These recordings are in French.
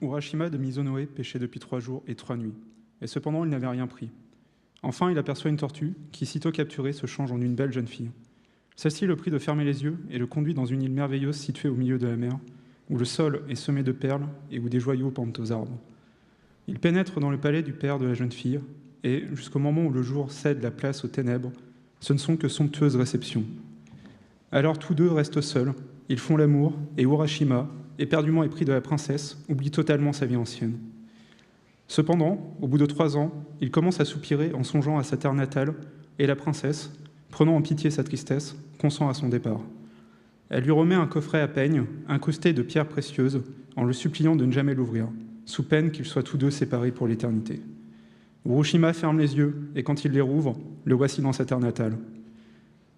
Urashima de Mizonoe pêchait depuis 3 jours et 3 nuits, et cependant il n'avait rien pris. Enfin, il aperçoit une tortue qui, sitôt capturée, se change en une belle jeune fille. Celle-ci le prie de fermer les yeux et le conduit dans une île merveilleuse située au milieu de la mer, où le sol est semé de perles et où des joyaux pendent aux arbres. Il pénètre dans le palais du père de la jeune fille, et, jusqu'au moment où le jour cède la place aux ténèbres, ce ne sont que somptueuses réceptions. Alors tous deux restent seuls, ils font l'amour, et Urashima, éperdument épris de la princesse, oublie totalement sa vie ancienne. Cependant, au bout de 3 ans, il commence à soupirer en songeant à sa terre natale, et la princesse, prenant en pitié sa tristesse, consent à son départ. Elle lui remet un coffret à peigne, incrusté de pierres précieuses, en le suppliant de ne jamais l'ouvrir, sous peine qu'ils soient tous deux séparés pour l'éternité. Urashima ferme les yeux, et quand il les rouvre, le voici dans sa terre natale.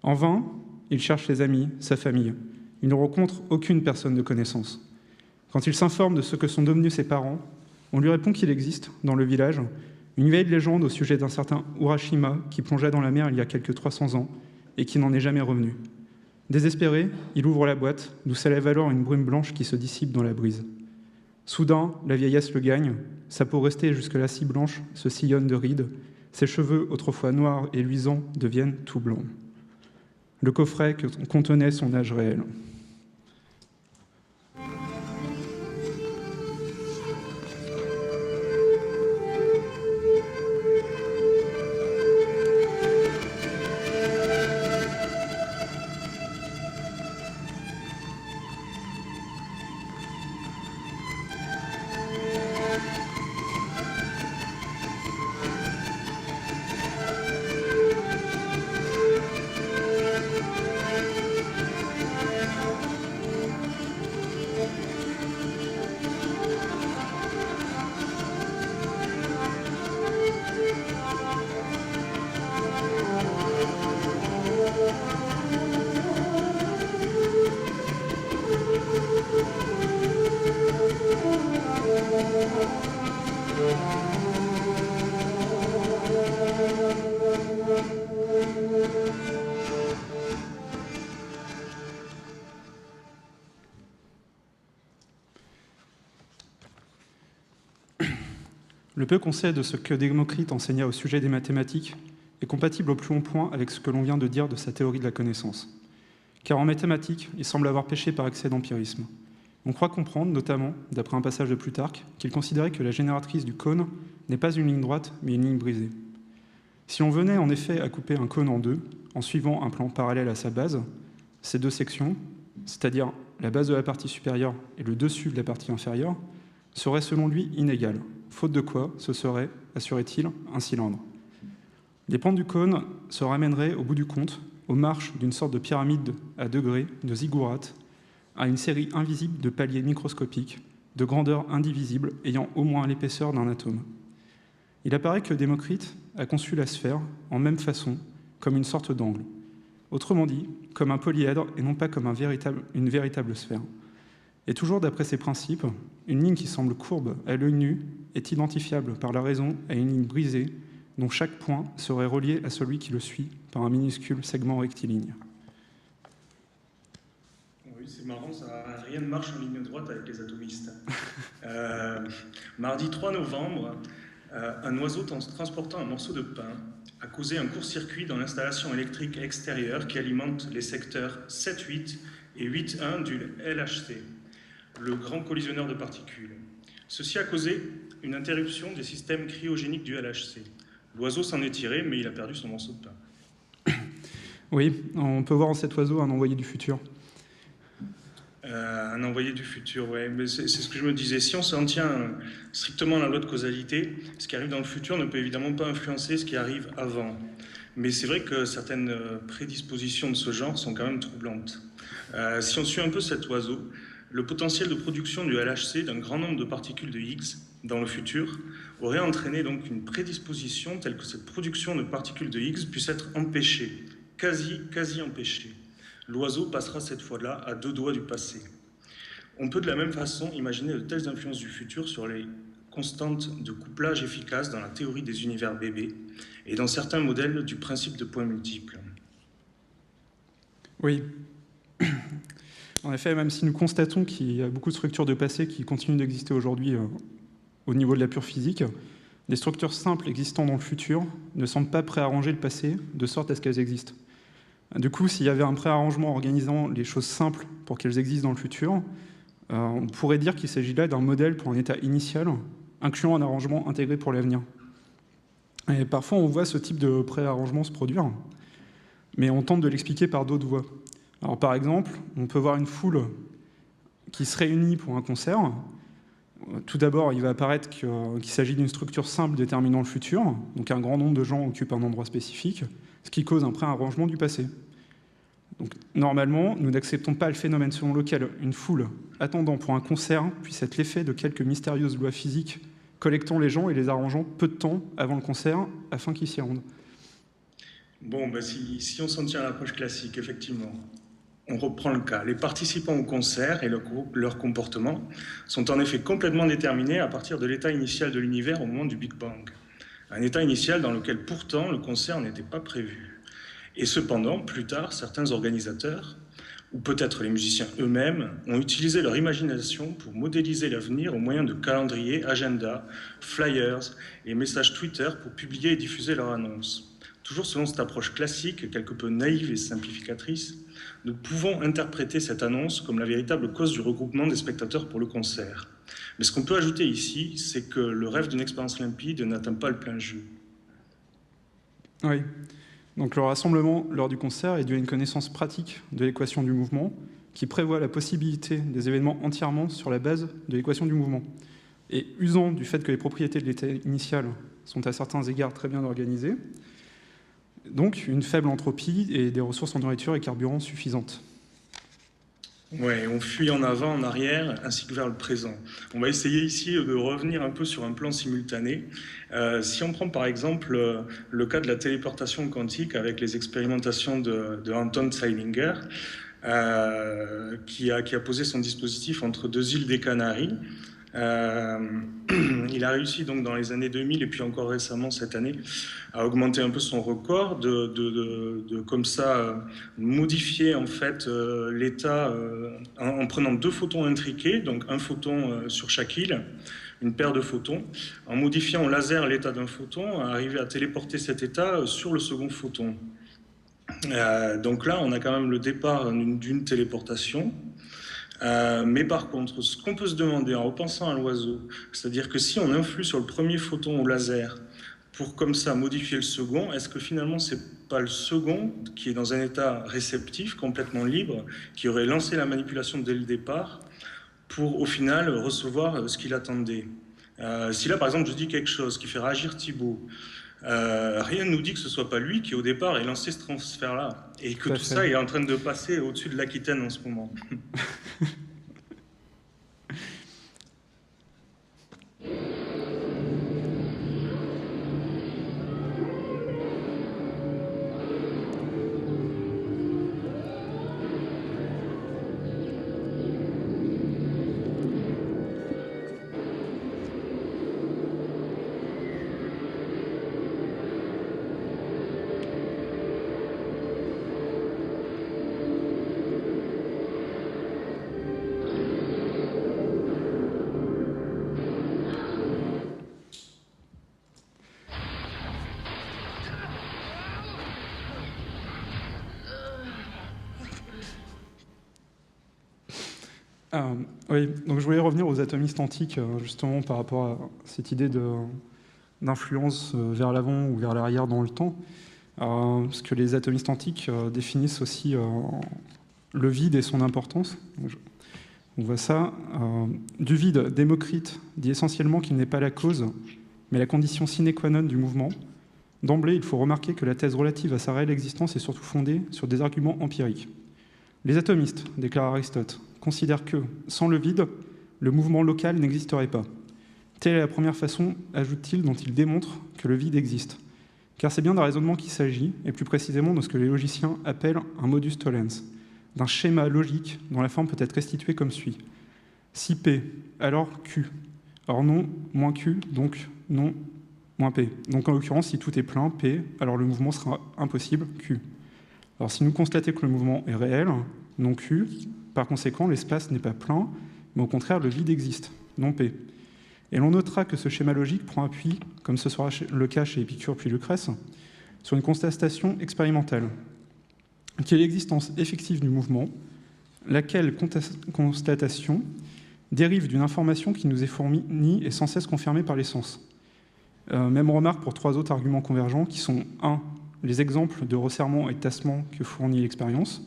En vain, il cherche ses amis, sa famille. Il ne rencontre aucune personne de connaissance. Quand il s'informe de ce que sont devenus ses parents, on lui répond qu'il existe, dans le village, une vieille légende au sujet d'un certain Urashima qui plongea dans la mer il y a quelques 300 ans et qui n'en est jamais revenu. Désespéré, il ouvre la boîte, d'où s'élève alors une brume blanche qui se dissipe dans la brise. Soudain, la vieillesse le gagne, sa peau restée jusque-là si blanche se sillonne de rides, ses cheveux, autrefois noirs et luisants, deviennent tout blancs. Le coffret contenait son âge réel. Le peu qu'on sait de ce que Démocrite enseigna au sujet des mathématiques est compatible au plus haut point avec ce que l'on vient de dire de sa théorie de la connaissance. Car en mathématiques, il semble avoir péché par excès d'empirisme. On croit comprendre, notamment, d'après un passage de Plutarque, qu'il considérait que la génératrice du cône n'est pas une ligne droite, mais une ligne brisée. Si on venait en effet à couper un cône en deux, en suivant un plan parallèle à sa base, ces deux sections, c'est-à-dire la base de la partie supérieure et le dessus de la partie inférieure, seraient selon lui inégales, faute de quoi ce serait, assurait-il, un cylindre. Les pentes du cône se ramèneraient, au bout du compte, aux marches d'une sorte de pyramide à degrés de ziggourats, à une série invisible de paliers microscopiques, de grandeur indivisible, ayant au moins l'épaisseur d'un atome. Il apparaît que Démocrite a conçu la sphère, en même façon, comme une sorte d'angle. Autrement dit, comme un polyèdre et non pas comme une véritable sphère. Et toujours d'après ces principes, une ligne qui semble courbe à l'œil nu est identifiable par la raison à une ligne brisée dont chaque point serait relié à celui qui le suit par un minuscule segment rectiligne. Oui, c'est marrant, rien ne marche en ligne droite avec les atomistes. Mardi 3 novembre, un oiseau transportant un morceau de pain a causé un court-circuit dans l'installation électrique extérieure qui alimente les secteurs 7-8 et 8-1 du LHC, le grand collisionneur de particules. Ceci a causé une interruption des systèmes cryogéniques du LHC. L'oiseau s'en est tiré, mais il a perdu son morceau de pain. Oui, on peut voir en cet oiseau un envoyé du futur. Un envoyé du futur, oui. Mais c'est ce que je me disais. Si on s'en tient strictement à la loi de causalité, ce qui arrive dans le futur ne peut évidemment pas influencer ce qui arrive avant. Mais c'est vrai que certaines prédispositions de ce genre sont quand même troublantes. Si on suit un peu cet oiseau, le potentiel de production du LHC d'un grand nombre de particules de Higgs dans le futur aurait entraîné donc une prédisposition telle que cette production de particules de Higgs puisse être empêchée, quasi empêchée. L'oiseau passera cette fois-là à 2 doigts du passé. On peut de la même façon imaginer de telles influences du futur sur les constantes de couplage efficaces dans la théorie des univers bébés et dans certains modèles du principe de points multiples. Oui. En effet, même si nous constatons qu'il y a beaucoup de structures de passé qui continuent d'exister aujourd'hui au niveau de la pure physique, des structures simples existant dans le futur ne semblent pas préarranger le passé de sorte à ce qu'elles existent. Du coup, s'il y avait un préarrangement organisant les choses simples pour qu'elles existent dans le futur, on pourrait dire qu'il s'agit là d'un modèle pour un état initial, incluant un arrangement intégré pour l'avenir. Et parfois, on voit ce type de préarrangement se produire, mais on tente de l'expliquer par d'autres voies. Alors, par exemple, on peut voir une foule qui se réunit pour un concert. Tout d'abord, il va apparaître qu'il s'agit d'une structure simple déterminant le futur, donc un grand nombre de gens occupent un endroit spécifique, ce qui cause un préarrangement du passé. Donc, normalement, nous n'acceptons pas le phénomène selon lequel une foule attendant pour un concert puisse être l'effet de quelques mystérieuses lois physiques collectant les gens et les arrangeant peu de temps avant le concert afin qu'ils s'y rendent. Bon, si on s'en tient à l'approche classique, effectivement, on reprend le cas. Les participants au concert et leur comportement sont en effet complètement déterminés à partir de l'état initial de l'univers au moment du Big Bang. Un état initial dans lequel pourtant le concert n'était pas prévu. Et cependant, plus tard, certains organisateurs, ou peut-être les musiciens eux-mêmes, ont utilisé leur imagination pour modéliser l'avenir au moyen de calendriers, agendas, flyers et messages Twitter pour publier et diffuser leurs annonces. Toujours selon cette approche classique, quelque peu naïve et simplificatrice, nous pouvons interpréter cette annonce comme la véritable cause du regroupement des spectateurs pour le concert. Mais ce qu'on peut ajouter ici, c'est que le rêve d'une expérience limpide n'atteint pas le plein jeu. Oui. Donc le rassemblement lors du concert est dû à une connaissance pratique de l'équation du mouvement qui prévoit la possibilité des événements entièrement sur la base de l'équation du mouvement. Et usant du fait que les propriétés de l'état initial sont à certains égards très bien organisées, donc une faible entropie et des ressources en nourriture et carburant suffisantes. Ouais, on fuit en avant, en arrière, ainsi que vers le présent. On va essayer ici de revenir un peu sur un plan simultané. Si on prend par exemple le cas de la téléportation quantique avec les expérimentations de Anton Zeilinger, qui a posé son dispositif entre deux îles des Canaries. Il a réussi donc dans les années 2000 et puis encore récemment cette année à augmenter un peu son record de comme ça modifier en fait l'état en prenant deux photons intriqués, donc un photon sur chaque île, une paire de photons, en modifiant au laser l'état d'un photon, arriver à téléporter cet état sur le second photon. Donc là on a quand même le départ d'une téléportation. Mais par contre, ce qu'on peut se demander en repensant à l'oiseau, c'est-à-dire que si on influe sur le premier photon au laser pour comme ça modifier le second, est-ce que finalement c'est pas le second qui est dans un état réceptif, complètement libre, qui aurait lancé la manipulation dès le départ pour au final recevoir ce qu'il attendait? Si là par exemple je dis quelque chose qui fait réagir Thibaut, rien ne nous dit que ce soit pas lui qui au départ ait lancé ce transfert-là et que tout ça est en train de passer au-dessus de l'Aquitaine en ce moment. Oui, donc je voulais revenir aux atomistes antiques, justement par rapport à cette idée d'influence vers l'avant ou vers l'arrière dans le temps, parce que les atomistes antiques définissent aussi le vide et son importance. On voit ça. Du vide, Démocrite dit essentiellement qu'il n'est pas la cause, mais la condition sine qua non du mouvement. D'emblée, il faut remarquer que la thèse relative à sa réelle existence est surtout fondée sur des arguments empiriques. Les atomistes, déclare Aristote, considèrent que, sans le vide, le mouvement local n'existerait pas. Telle est la première façon, ajoute-t-il, dont il démontre que le vide existe. Car c'est bien d'un raisonnement qu'il s'agit, et plus précisément de ce que les logiciens appellent un modus tollens, d'un schéma logique dont la forme peut être restituée comme suit. Si P, alors Q. Or non, moins Q, donc non, moins P. Donc en l'occurrence, si tout est plein, P, alors le mouvement sera impossible, Q. Alors si nous constatons que le mouvement est réel, non Q, Par conséquent, l'espace n'est pas plein, mais au contraire, le vide existe, non P. Et l'on notera que ce schéma logique prend appui, comme ce sera le cas chez Épicure puis Lucrèce, sur une constatation expérimentale, qui est l'existence effective du mouvement, laquelle constatation dérive d'une information qui nous est fournie et sans cesse confirmée par les sens. Même remarque pour 3 autres arguments convergents qui sont 1. Les exemples de resserrement et de tassement que fournit l'expérience.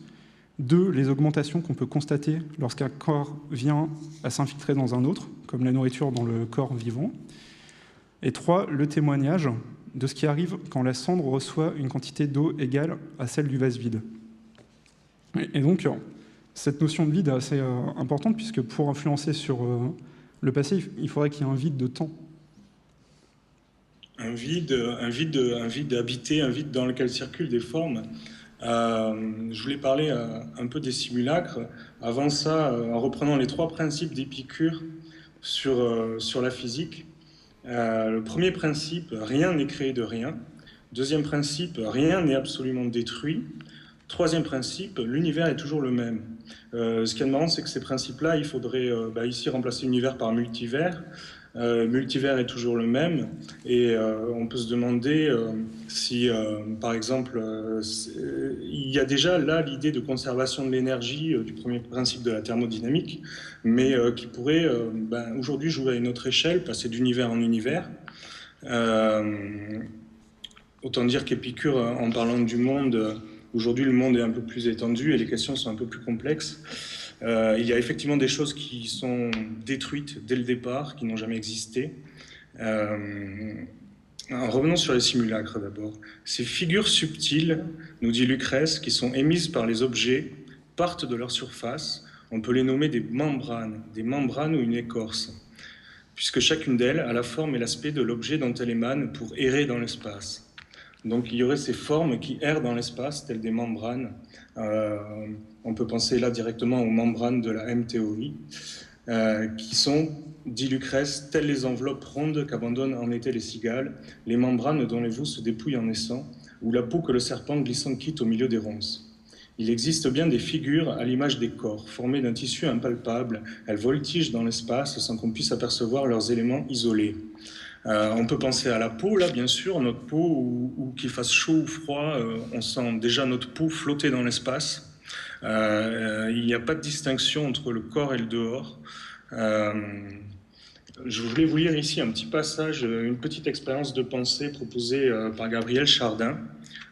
2. Les augmentations qu'on peut constater lorsqu'un corps vient à s'infiltrer dans un autre, comme la nourriture dans le corps vivant. Et 3. Le témoignage de ce qui arrive quand la cendre reçoit une quantité d'eau égale à celle du vase vide. Et donc, cette notion de vide est assez importante, puisque pour influencer sur le passé, il faudrait qu'il y ait un vide de temps. Un vide habité, un vide dans lequel circulent des formes. Je voulais parler un peu des simulacres. Avant ça, en reprenant les 3 principes d'Épicure sur la physique. Le premier principe, rien n'est créé de rien. Deuxième principe, rien n'est absolument détruit. Troisième principe, l'univers est toujours le même. Ce qui est marrant, c'est que ces principes-là, il faudrait ici remplacer l'univers par multivers. Multivers est toujours le même, et on peut se demander si, par exemple, il y a déjà là l'idée de conservation de l'énergie du premier principe de la thermodynamique, mais qui pourrait aujourd'hui jouer à une autre échelle, passer d'univers en univers. Autant dire qu'Épicure, en parlant du monde, aujourd'hui le monde est un peu plus étendu et les questions sont un peu plus complexes. Il y a effectivement des choses qui sont détruites dès le départ, qui n'ont jamais existé. Revenons sur les simulacres d'abord. Ces figures subtiles, nous dit Lucrèce, qui sont émises par les objets, partent de leur surface. On peut les nommer des membranes ou une écorce, puisque chacune d'elles a la forme et l'aspect de l'objet dont elle émane pour errer dans l'espace. Donc il y aurait ces formes qui errent dans l'espace, telles des membranes. On peut penser là directement aux membranes de la M-théorie, qui sont, dit Lucrèce, telles les enveloppes rondes qu'abandonnent en été les cigales, les membranes dont les veaux se dépouillent en naissant, ou la peau que le serpent glissant quitte au milieu des ronces. Il existe bien des figures à l'image des corps, formées d'un tissu impalpable. Elles voltigent dans l'espace sans qu'on puisse apercevoir leurs éléments isolés. On peut penser à la peau, là, bien sûr, notre peau, ou qu'il fasse chaud ou froid, on sent déjà notre peau flotter dans l'espace. Il n'y a pas de distinction entre le corps et le dehors. Je voulais vous lire ici un petit passage, une petite expérience de pensée proposée par Gabriel Chardin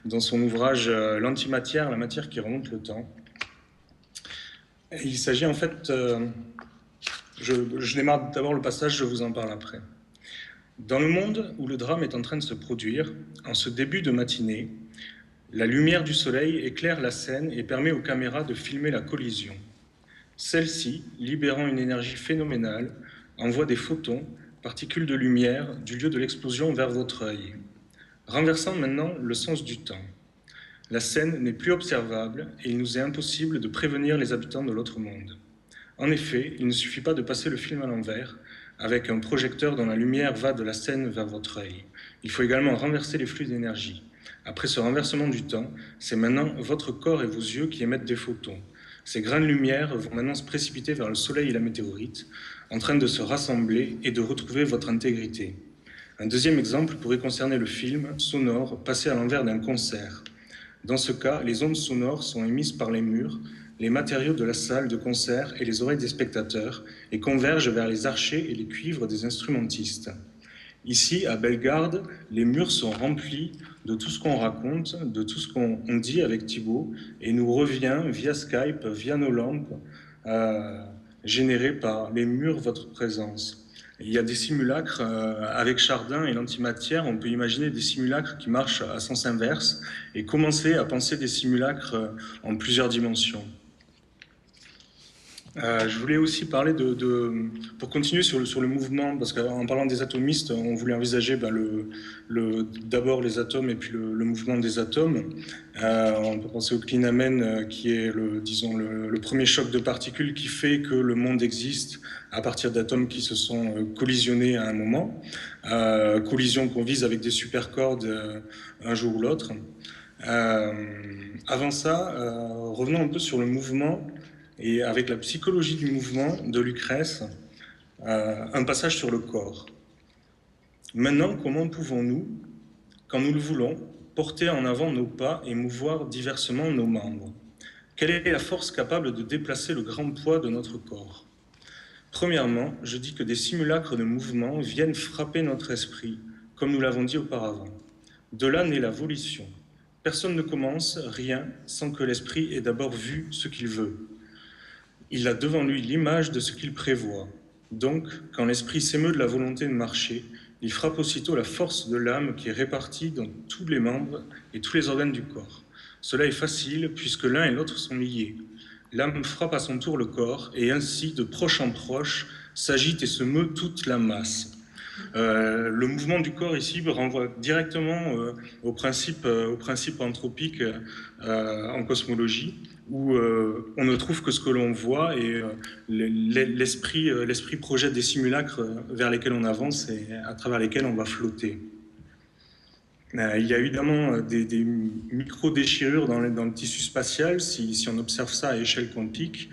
dans son ouvrage L'antimatière, la matière qui remonte le temps. Et il s'agit en fait, je démarre d'abord le passage, je vous en parle après. Dans le monde où le drame est en train de se produire, en ce début de matinée, la lumière du soleil éclaire la scène et permet aux caméras de filmer la collision. Celle-ci, libérant une énergie phénoménale, envoie des photons, particules de lumière, du lieu de l'explosion vers votre œil, renversant maintenant le sens du temps. La scène n'est plus observable et il nous est impossible de prévenir les habitants de l'autre monde. En effet, il ne suffit pas de passer le film à l'envers, avec un projecteur dont la lumière va de la scène vers votre œil. Il faut également renverser les flux d'énergie. Après ce renversement du temps, c'est maintenant votre corps et vos yeux qui émettent des photons. Ces grains de lumière vont maintenant se précipiter vers le soleil et la météorite, en train de se rassembler et de retrouver votre intégrité. Un deuxième exemple pourrait concerner le film sonore passé à l'envers d'un concert. Dans ce cas, les ondes sonores sont émises par les murs, les matériaux de la salle de concert et les oreilles des spectateurs et convergent vers les archets et les cuivres des instrumentistes. Ici, à Bellegarde, les murs sont remplis de tout ce qu'on raconte, de tout ce qu'on dit avec Thibaut, et nous revient via Skype, via nos lampes, générées par les murs votre présence. Il y a des simulacres avec Chardin et l'antimatière, on peut imaginer des simulacres qui marchent à sens inverse et commencer à penser des simulacres en plusieurs dimensions. Je voulais aussi parler pour continuer sur le mouvement, parce qu'en parlant des atomistes, on voulait envisager d'abord les atomes et puis le mouvement des atomes. On peut penser au Klinamen, qui est le premier choc de particules qui fait que le monde existe à partir d'atomes qui se sont collisionnés à un moment. Collision qu'on vise avec des supercordes un jour ou l'autre. Avant ça, revenons un peu sur le mouvement. et avec la psychologie du mouvement de Lucrèce, un passage sur le corps. Maintenant, comment pouvons-nous, quand nous le voulons, porter en avant nos pas et mouvoir diversement nos membres? Quelle est la force capable de déplacer le grand poids de notre corps? Premièrement, je dis que des simulacres de mouvement viennent frapper notre esprit, comme nous l'avons dit auparavant. De là naît la volition. Personne ne commence rien sans que l'esprit ait d'abord vu ce qu'il veut. Il a devant lui l'image de ce qu'il prévoit. Donc, quand l'esprit s'émeut de la volonté de marcher, il frappe aussitôt la force de l'âme qui est répartie dans tous les membres et tous les organes du corps. Cela est facile puisque l'un et l'autre sont liés. L'âme frappe à son tour le corps et ainsi, de proche en proche, s'agite et se meut toute la masse. Le mouvement du corps ici renvoie directement au principe anthropique en cosmologie, où on ne trouve que ce que l'on voit et l'esprit projette des simulacres vers lesquels on avance et à travers lesquels on va flotter. Il y a évidemment des micro-déchirures dans le tissu spatial si on observe ça à échelle quantique.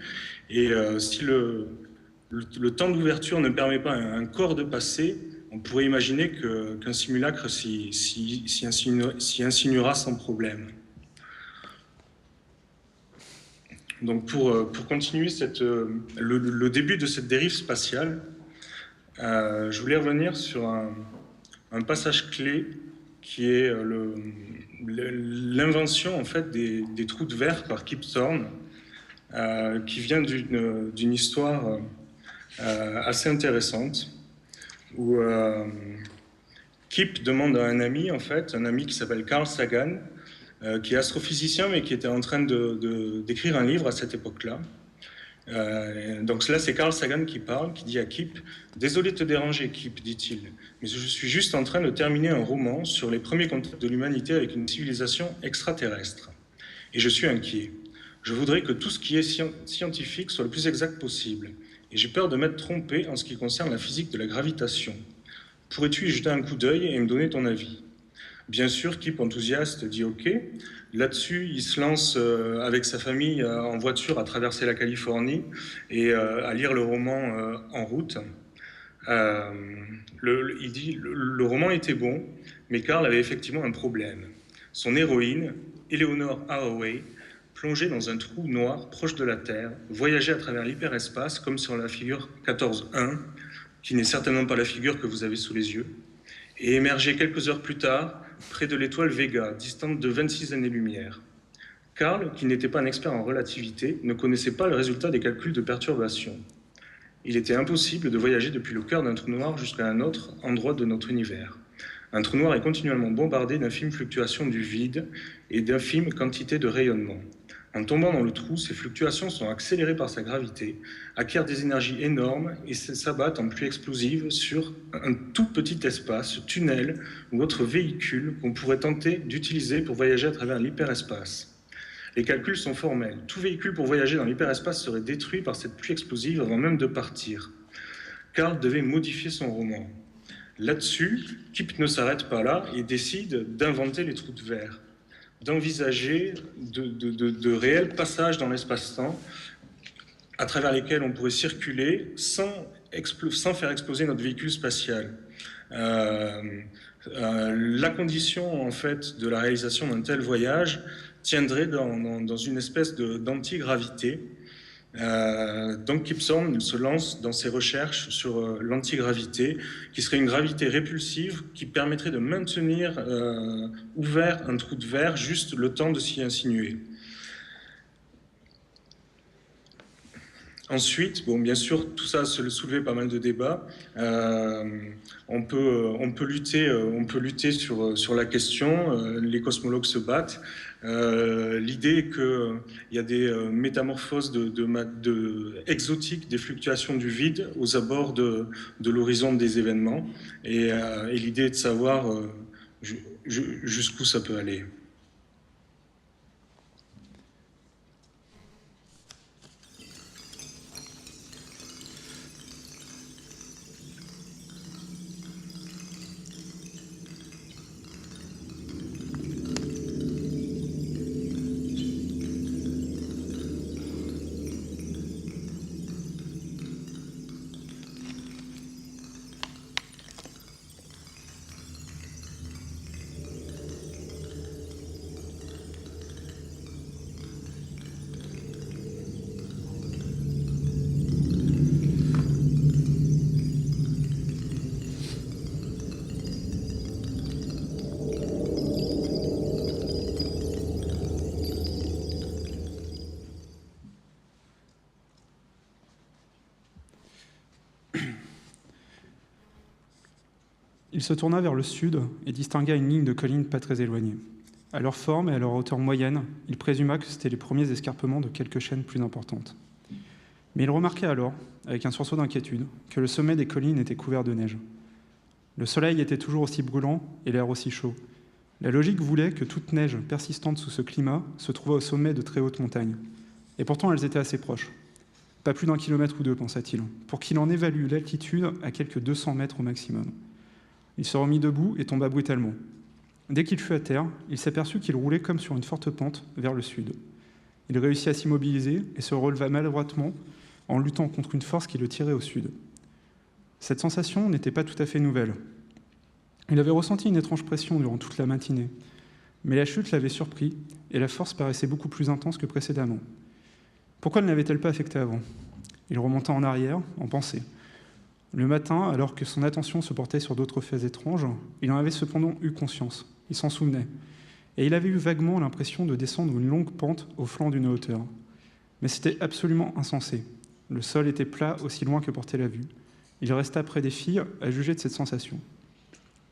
Et si le temps d'ouverture ne permet pas à un corps de passer, on pourrait imaginer qu'un simulacre s'y insinuera sans problème. Donc pour continuer le début de cette dérive spatiale, je voulais revenir sur un passage clé qui est l'invention en fait des trous de verre par Kip Thorne, qui vient d'une histoire assez intéressante où Kip demande à un ami qui s'appelle Carl Sagan, qui est astrophysicien mais qui était en train d'écrire un livre à cette époque-là. Donc là, c'est Carl Sagan qui parle, qui dit à Kip « Désolé de te déranger, Kip, dit-il, mais je suis juste en train de terminer un roman sur les premiers contacts de l'humanité avec une civilisation extraterrestre. Et je suis inquiet. Je voudrais que tout ce qui est scientifique soit le plus exact possible. Et j'ai peur de m'être trompé en ce qui concerne la physique de la gravitation. Pourrais-tu y jeter un coup d'œil et me donner ton avis ?» Bien sûr, Kip, enthousiaste, dit « OK ». Là-dessus, il se lance avec sa famille en voiture à traverser la Californie et à lire le roman en route. Il dit « Le roman était bon, mais Carl avait effectivement un problème. Son héroïne, Eleanor Hathaway, plongeait dans un trou noir proche de la Terre, voyageait à travers l'hyperespace comme sur la figure 14.1, qui n'est certainement pas la figure que vous avez sous les yeux, et émergeait quelques heures plus tard près de l'étoile Vega, distante de 26 années-lumière. Carl, qui n'était pas un expert en relativité, ne connaissait pas le résultat des calculs de perturbation. Il était impossible de voyager depuis le cœur d'un trou noir jusqu'à un autre endroit de notre univers. Un trou noir est continuellement bombardé d'infimes fluctuations du vide et d'infimes quantités de rayonnement. En tombant dans le trou, ces fluctuations sont accélérées par sa gravité, acquièrent des énergies énormes et s'abattent en pluie explosive sur un tout petit espace, tunnel ou autre véhicule qu'on pourrait tenter d'utiliser pour voyager à travers l'hyperespace. Les calculs sont formels. Tout véhicule pour voyager dans l'hyperespace serait détruit par cette pluie explosive avant même de partir. Carl devait modifier son roman. Là-dessus, Kip ne s'arrête pas là et décide d'inventer les trous de verre, d'envisager de réels passages dans l'espace-temps à travers lesquels on pourrait circuler sans faire exploser notre véhicule spatial. La condition en fait de la réalisation d'un tel voyage tiendrait dans une espèce d'antigravité. Donc Kip Thorne se lance dans ses recherches sur l'antigravité, qui serait une gravité répulsive qui permettrait de maintenir ouvert un trou de verre juste le temps de s'y insinuer. Ensuite, bon, bien sûr, tout ça a soulevé pas mal de débats. On peut lutter sur la question. Les cosmologues se battent. L'idée est qu'il y a des métamorphoses exotiques des fluctuations du vide aux abords de l'horizon des événements. Et l'idée est de savoir jusqu'où ça peut aller. Il se tourna vers le sud et distingua une ligne de collines pas très éloignée. À leur forme et à leur hauteur moyenne, il présuma que c'étaient les premiers escarpements de quelques chaînes plus importantes. Mais il remarqua alors, avec un sursaut d'inquiétude, que le sommet des collines était couvert de neige. Le soleil était toujours aussi brûlant et l'air aussi chaud. La logique voulait que toute neige persistante sous ce climat se trouvât au sommet de très hautes montagnes. Et pourtant, elles étaient assez proches. Pas plus d'1 kilomètre ou 2, pensa-t-il, pour qu'il en évalue l'altitude à quelques 200 mètres au maximum. Il se remit debout et tomba brutalement. Dès qu'il fut à terre, il s'aperçut qu'il roulait comme sur une forte pente vers le sud. Il réussit à s'immobiliser et se releva maladroitement en luttant contre une force qui le tirait au sud. Cette sensation n'était pas tout à fait nouvelle. Il avait ressenti une étrange pression durant toute la matinée, mais la chute l'avait surpris et la force paraissait beaucoup plus intense que précédemment. Pourquoi ne l'avait-elle pas affecté avant ? Il remonta en arrière, en pensée. Le matin, alors que son attention se portait sur d'autres faits étranges, il en avait cependant eu conscience, il s'en souvenait, et il avait eu vaguement l'impression de descendre une longue pente au flanc d'une hauteur. Mais c'était absolument insensé. Le sol était plat aussi loin que portait la vue. Il resta près des filles à juger de cette sensation.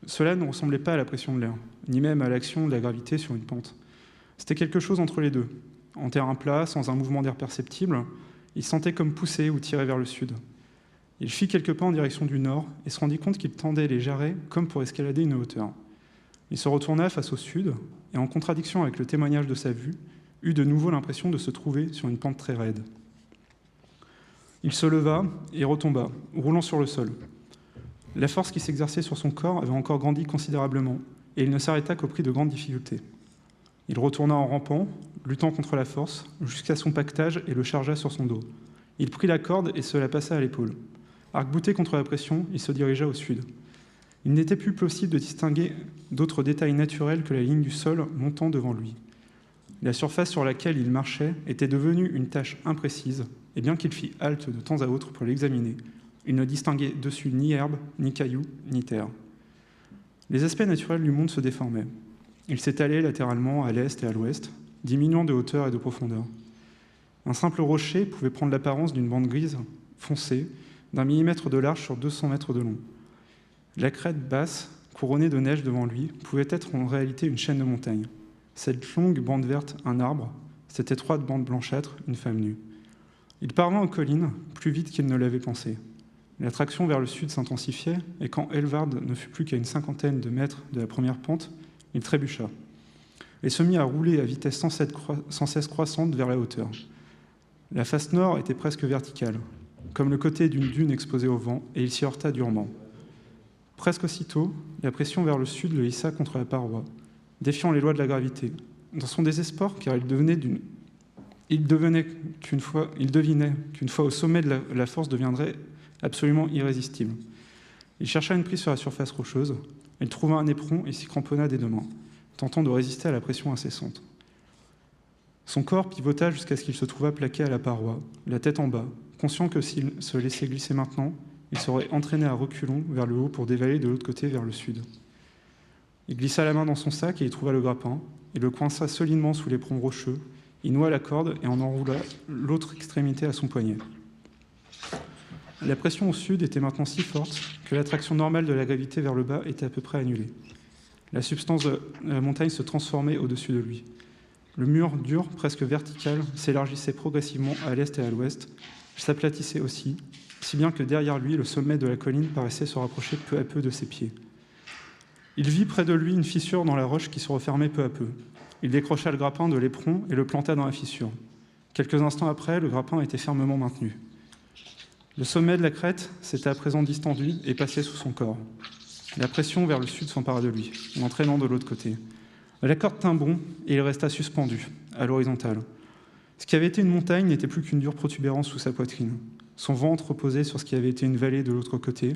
Cela ne ressemblait pas à la pression de l'air, ni même à l'action de la gravité sur une pente. C'était quelque chose entre les deux. En terrain plat, sans un mouvement d'air perceptible, il sentait comme poussé ou tiré vers le sud. Il fit quelques pas en direction du nord et se rendit compte qu'il tendait les jarrets comme pour escalader une hauteur. Il se retourna face au sud et, en contradiction avec le témoignage de sa vue, eut de nouveau l'impression de se trouver sur une pente très raide. Il se leva et retomba, roulant sur le sol. La force qui s'exerçait sur son corps avait encore grandi considérablement et il ne s'arrêta qu'au prix de grandes difficultés. Il retourna en rampant, luttant contre la force, jusqu'à son paquetage et le chargea sur son dos. Il prit la corde et se la passa à l'épaule. Arc-bouté contre la pression, il se dirigea au sud. Il n'était plus possible de distinguer d'autres détails naturels que la ligne du sol montant devant lui. La surface sur laquelle il marchait était devenue une tache imprécise, et bien qu'il fît halte de temps à autre pour l'examiner, il ne distinguait dessus ni herbe, ni cailloux, ni terre. Les aspects naturels du monde se déformaient. Il s'étalait latéralement à l'est et à l'ouest, diminuant de hauteur et de profondeur. Un simple rocher pouvait prendre l'apparence d'une bande grise foncée, d'1 millimètre de large sur 200 mètres de long. La crête basse, couronnée de neige devant lui, pouvait être en réalité une chaîne de montagnes. Cette longue bande verte, un arbre, cette étroite bande blanchâtre, une femme nue. Il parvint aux collines plus vite qu'il ne l'avait pensé. L'attraction vers le sud s'intensifiait, et quand Elvard ne fut plus qu'à une 50aine de mètres de la première pente, il trébucha et se mit à rouler à vitesse sans cesse croissante vers la hauteur. La face nord était presque verticale, comme le côté d'une dune exposée au vent, et il s'y heurta durement. Presque aussitôt, la pression vers le sud le hissa contre la paroi, défiant les lois de la gravité. Dans son désespoir, car il devinait qu'une fois au sommet de la force deviendrait absolument irrésistible. Il chercha une prise sur la surface rocheuse, il trouva un éperon et s'y cramponna des deux mains, tentant de résister à la pression incessante. Son corps pivota jusqu'à ce qu'il se trouvât plaqué à la paroi, la tête en bas, conscient que s'il se laissait glisser maintenant, il serait entraîné à reculons vers le haut pour dévaler de l'autre côté vers le sud. Il glissa la main dans son sac et y trouva le grappin. Il le coinça solidement sous l'éperon rocheux. Il noua la corde et en enroula l'autre extrémité à son poignet. La pression au sud était maintenant si forte que l'attraction normale de la gravité vers le bas était à peu près annulée. La substance de la montagne se transformait au-dessus de lui. Le mur dur, presque vertical, s'élargissait progressivement à l'est et à l'ouest, s'aplatissait aussi, si bien que derrière lui, le sommet de la colline paraissait se rapprocher peu à peu de ses pieds. Il vit près de lui une fissure dans la roche qui se refermait peu à peu. Il décrocha le grappin de l'éperon et le planta dans la fissure. Quelques instants après, le grappin était fermement maintenu. Le sommet de la crête s'était à présent distendu et passait sous son corps. La pression vers le sud s'empara de lui, l'entraînant de l'autre côté. La corde tint bon et il resta suspendu, à l'horizontale. Ce qui avait été une montagne n'était plus qu'une dure protubérance sous sa poitrine. Son ventre reposait sur ce qui avait été une vallée de l'autre côté.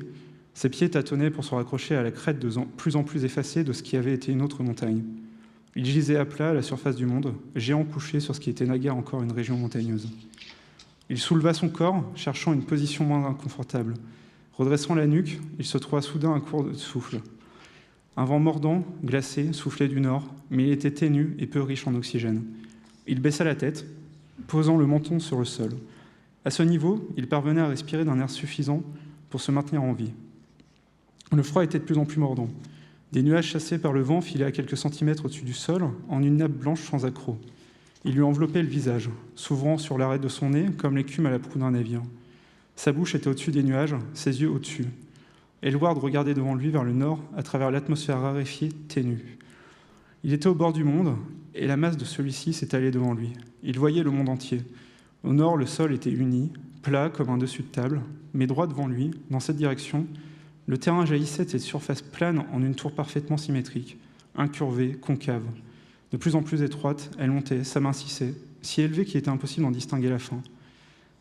Ses pieds tâtonnaient pour se raccrocher à la crête de plus en plus effacée de ce qui avait été une autre montagne. Il gisait à plat à la surface du monde, géant couché sur ce qui était naguère encore une région montagneuse. Il souleva son corps, cherchant une position moins inconfortable. Redressant la nuque, il se trouva soudain à court de souffle. Un vent mordant, glacé, soufflait du nord, mais il était ténu et peu riche en oxygène. Il baissa la tête, posant le menton sur le sol. À ce niveau, il parvenait à respirer d'un air suffisant pour se maintenir en vie. Le froid était de plus en plus mordant. Des nuages chassés par le vent filaient à quelques centimètres au-dessus du sol, en une nappe blanche sans accroc. Il lui enveloppait le visage, s'ouvrant sur l'arête de son nez, comme l'écume à la proue d'un navire. Sa bouche était au-dessus des nuages, ses yeux au-dessus. Elward regardait devant lui vers le nord, à travers l'atmosphère raréfiée, ténue. Il était au bord du monde, et la masse de celui-ci s'étalait devant lui. Il voyait le monde entier. Au nord, le sol était uni, plat comme un dessus de table, mais droit devant lui, dans cette direction, le terrain jaillissait de cette surface plane en une tour parfaitement symétrique, incurvée, concave. De plus en plus étroite, elle montait, s'amincissait, si élevée qu'il était impossible d'en distinguer la fin.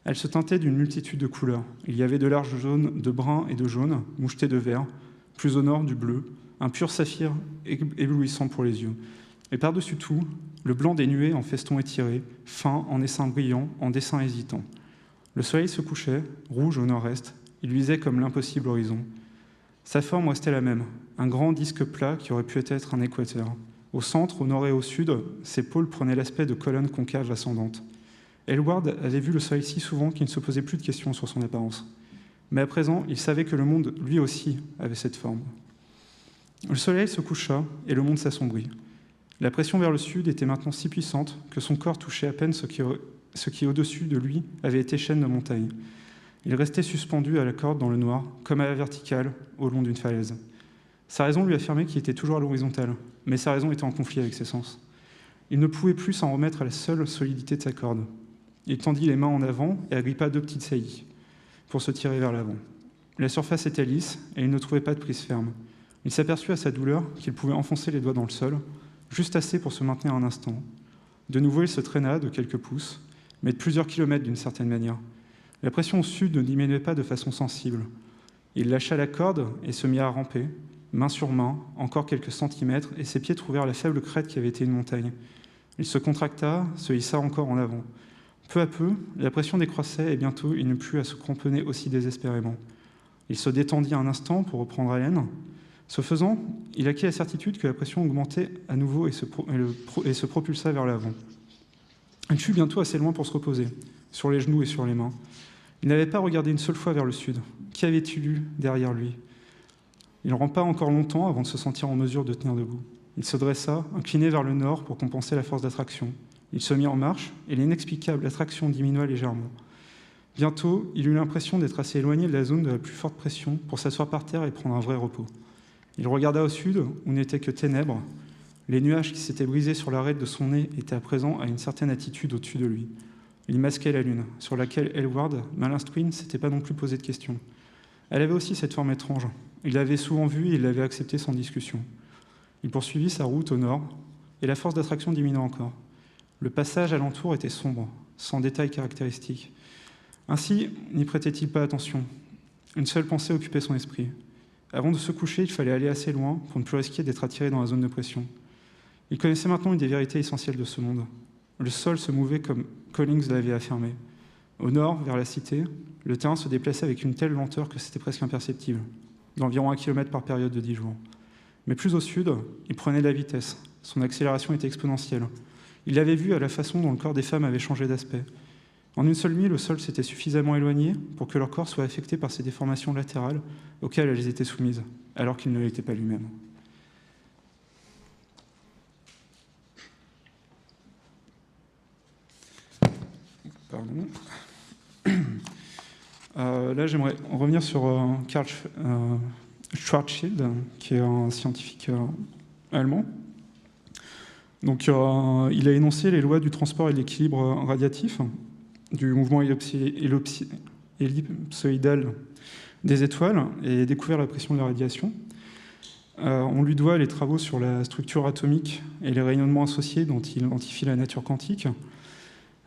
Elle se teintait d'une multitude de couleurs. Il y avait de larges jaunes, de bruns et de jaunes, mouchetés de vert, plus au nord du bleu, un pur saphir éblouissant pour les yeux. Et par-dessus tout, le blanc des nuées en feston étiré, fin, en essaim brillant, en dessin hésitant. Le soleil se couchait, rouge au nord-est, il luisait comme l'impossible horizon. Sa forme restait la même, un grand disque plat qui aurait pu être un équateur. Au centre, au nord et au sud, ses pôles prenaient l'aspect de colonnes concaves ascendantes. Elward avait vu le soleil si souvent qu'il ne se posait plus de questions sur son apparence. Mais à présent, il savait que le monde, lui aussi, avait cette forme. Le soleil se coucha et le monde s'assombrit. La pression vers le sud était maintenant si puissante que son corps touchait à peine ce qui au-dessus de lui avait été chaîne de montagne. Il restait suspendu à la corde dans le noir, comme à la verticale, au long d'une falaise. Sa raison lui affirmait qu'il était toujours à l'horizontale, mais sa raison était en conflit avec ses sens. Il ne pouvait plus s'en remettre à la seule solidité de sa corde. Il tendit les mains en avant et agrippa 2 petites saillies pour se tirer vers l'avant. La surface était lisse et il ne trouvait pas de prise ferme. Il s'aperçut à sa douleur qu'il pouvait enfoncer les doigts dans le sol, juste assez pour se maintenir un instant. De nouveau, il se traîna de quelques pouces, mais de plusieurs kilomètres d'une certaine manière. La pression au sud ne diminuait pas de façon sensible. Il lâcha la corde et se mit à ramper, main sur main, encore quelques centimètres, et ses pieds trouvèrent la faible crête qui avait été une montagne. Il se contracta, se hissa encore en avant. Peu à peu, la pression décroissait et bientôt il n'eut plus à se cramponner aussi désespérément. Il se détendit un instant pour reprendre haleine. Ce faisant, il acquit la certitude que la pression augmentait à nouveau et se propulsa vers l'avant. Il fut bientôt assez loin pour se reposer, sur les genoux et sur les mains. Il n'avait pas regardé une seule fois vers le sud. Qu'y avait-il eu derrière lui ? Il rampa encore longtemps avant de se sentir en mesure de tenir debout. Il se dressa, incliné vers le nord pour compenser la force d'attraction. Il se mit en marche et l'inexplicable attraction diminua légèrement. Bientôt, il eut l'impression d'être assez éloigné de la zone de la plus forte pression pour s'asseoir par terre et prendre un vrai repos. Il regarda au sud, où n'était que ténèbres. Les nuages qui s'étaient brisés sur l'arête de son nez étaient à présent à une certaine attitude au-dessus de lui. Il masquait la lune, sur laquelle Elward, mal instruit, ne s'était pas non plus posé de questions. Elle avait aussi cette forme étrange. Il l'avait souvent vue et il l'avait acceptée sans discussion. Il poursuivit sa route au nord, et la force d'attraction diminua encore. Le passage alentour était sombre, sans détails caractéristiques. Ainsi, n'y prêtait-il pas attention. Une seule pensée occupait son esprit. Avant de se coucher, il fallait aller assez loin pour ne plus risquer d'être attiré dans la zone de pression. Il connaissait maintenant une des vérités essentielles de ce monde. Le sol se mouvait comme Collins l'avait affirmé. Au nord, vers la cité, le terrain se déplaçait avec une telle lenteur que c'était presque imperceptible, d'environ 1 km par période de 10 jours. Mais plus au sud, il prenait de la vitesse. Son accélération était exponentielle. Il l'avait vu à la façon dont le corps des femmes avait changé d'aspect. En une seule nuit, le sol s'était suffisamment éloigné pour que leur corps soit affecté par ces déformations latérales auxquelles elles étaient soumises, alors qu'il ne l'était pas lui-même. Pardon. Là, j'aimerais revenir sur Karl Schwarzschild, qui est un scientifique allemand. Donc, il a énoncé les lois du transport et de l'équilibre radiatif, du mouvement ellipsoïdal des étoiles et découvert la pression de la radiation. On lui doit les travaux sur la structure atomique et les rayonnements associés dont il identifie la nature quantique.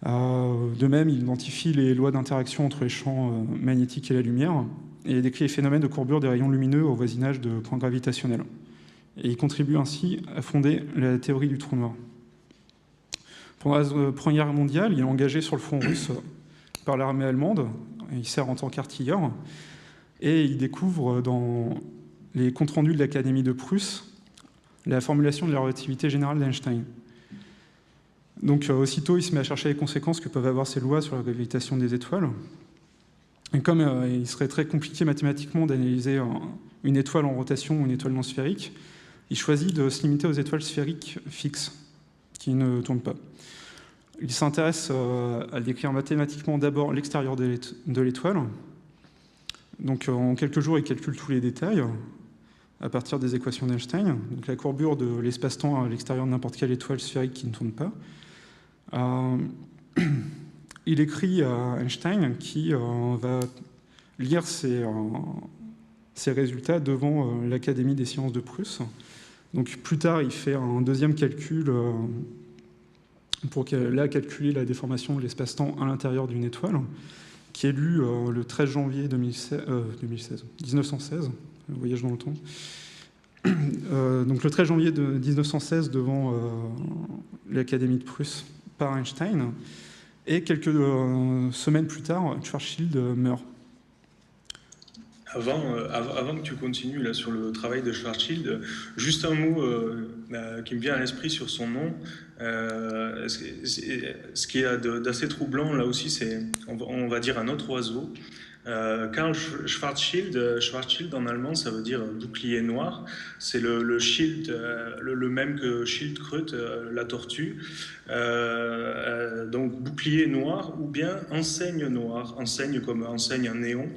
De même, il identifie les lois d'interaction entre les champs magnétiques et la lumière et décrit les phénomènes de courbure des rayons lumineux au voisinage de points gravitationnels. Et il contribue ainsi à fonder la théorie du trou noir. Pendant la Première Guerre mondiale, il est engagé sur le front russe par l'armée allemande. Il sert en tant qu'artilleur et il découvre dans les comptes rendus de l'Académie de Prusse la formulation de la relativité générale d'Einstein. Donc aussitôt, il se met à chercher les conséquences que peuvent avoir ces lois sur la gravitation des étoiles. Et comme il serait très compliqué mathématiquement d'analyser une étoile en rotation ou une étoile non sphérique, il choisit de se limiter aux étoiles sphériques fixes, qui ne tournent pas. Il s'intéresse à décrire mathématiquement d'abord l'extérieur de l'étoile. Donc en quelques jours, il calcule tous les détails à partir des équations d'Einstein, donc la courbure de l'espace-temps à l'extérieur de n'importe quelle étoile sphérique qui ne tourne pas. Il écrit à Einstein qui va lire ses résultats devant l'Académie des sciences de Prusse. Donc plus tard, il fait un deuxième calcul pour calculer la déformation de l'espace-temps à l'intérieur d'une étoile, qui est lu le 13 janvier 1916, voyage dans le temps. Donc le 13 janvier 1916 devant l'Académie de Prusse par Einstein, et quelques semaines plus tard, Schwarzschild meurt. Avant que tu continues là, sur le travail de Schwarzschild, juste un mot qui me vient à l'esprit sur son nom. Ce qui est d'assez troublant là aussi, c'est, on va dire, un autre oiseau. Karl Schwarzschild en allemand, ça veut dire bouclier noir. C'est le Schild, le même que Schildkröte, la tortue. Donc bouclier noir ou bien enseigne noire. Enseigne comme enseigne un néon.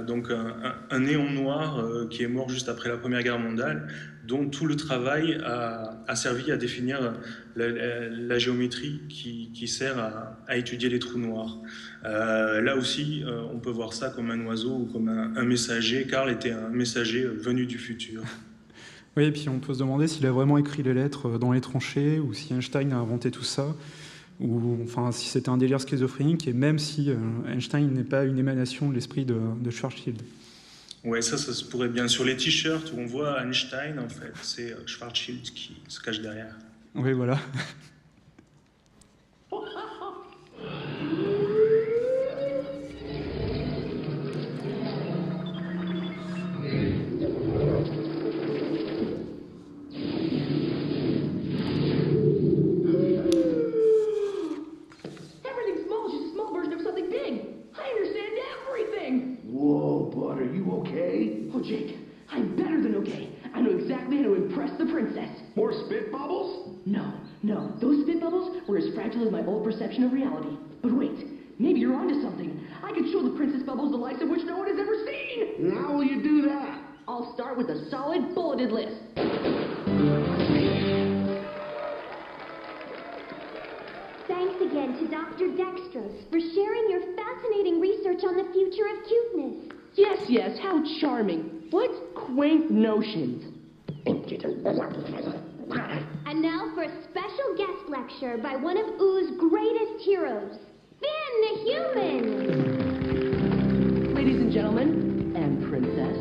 Donc un néon noir qui est mort juste après la Première Guerre mondiale, dont tout le travail a servi à définir la géométrie qui sert à étudier les trous noirs. Là aussi, on peut voir ça comme un oiseau ou comme un messager. Karl était un messager venu du futur. Oui, et puis on peut se demander s'il a vraiment écrit les lettres dans les tranchées ou si Einstein a inventé tout ça, ou enfin si c'était un délire schizophrénique, et même si Einstein n'est pas une émanation de l'esprit de Schwarzschild. Ouais, ça se pourrait bien. Sur les t-shirts où on voit Einstein, en fait, c'est Schwarzschild qui se cache derrière. Oui, voilà. Oh, Jake, I'm better than okay. I know exactly how to impress the princess. More spit bubbles? No, those spit bubbles were as fragile as my old perception of reality. But wait, maybe you're onto something. I could show the princess bubbles the likes of which no one has ever seen. How will you do that? I'll start with a solid bulleted list. Thanks again to Dr. Dextrose for sharing your fascinating research on the future of cuteness. Yes, how charming. What quaint notions. And now for a special guest lecture by one of Ooh's greatest heroes, Finn the Human! Ladies and gentlemen, and princess,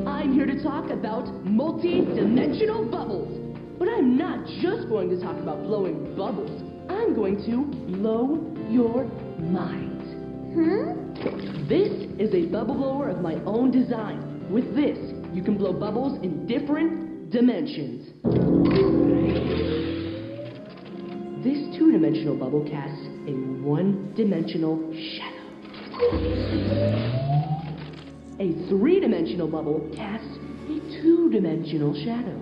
I'm here to talk about multi-dimensional bubbles. But I'm not just going to talk about blowing bubbles. I'm going to blow your mind. This is a bubble blower of my own design. With this, you can blow bubbles in different dimensions. This two-dimensional bubble casts a one-dimensional shadow. A three-dimensional bubble casts a two-dimensional shadow.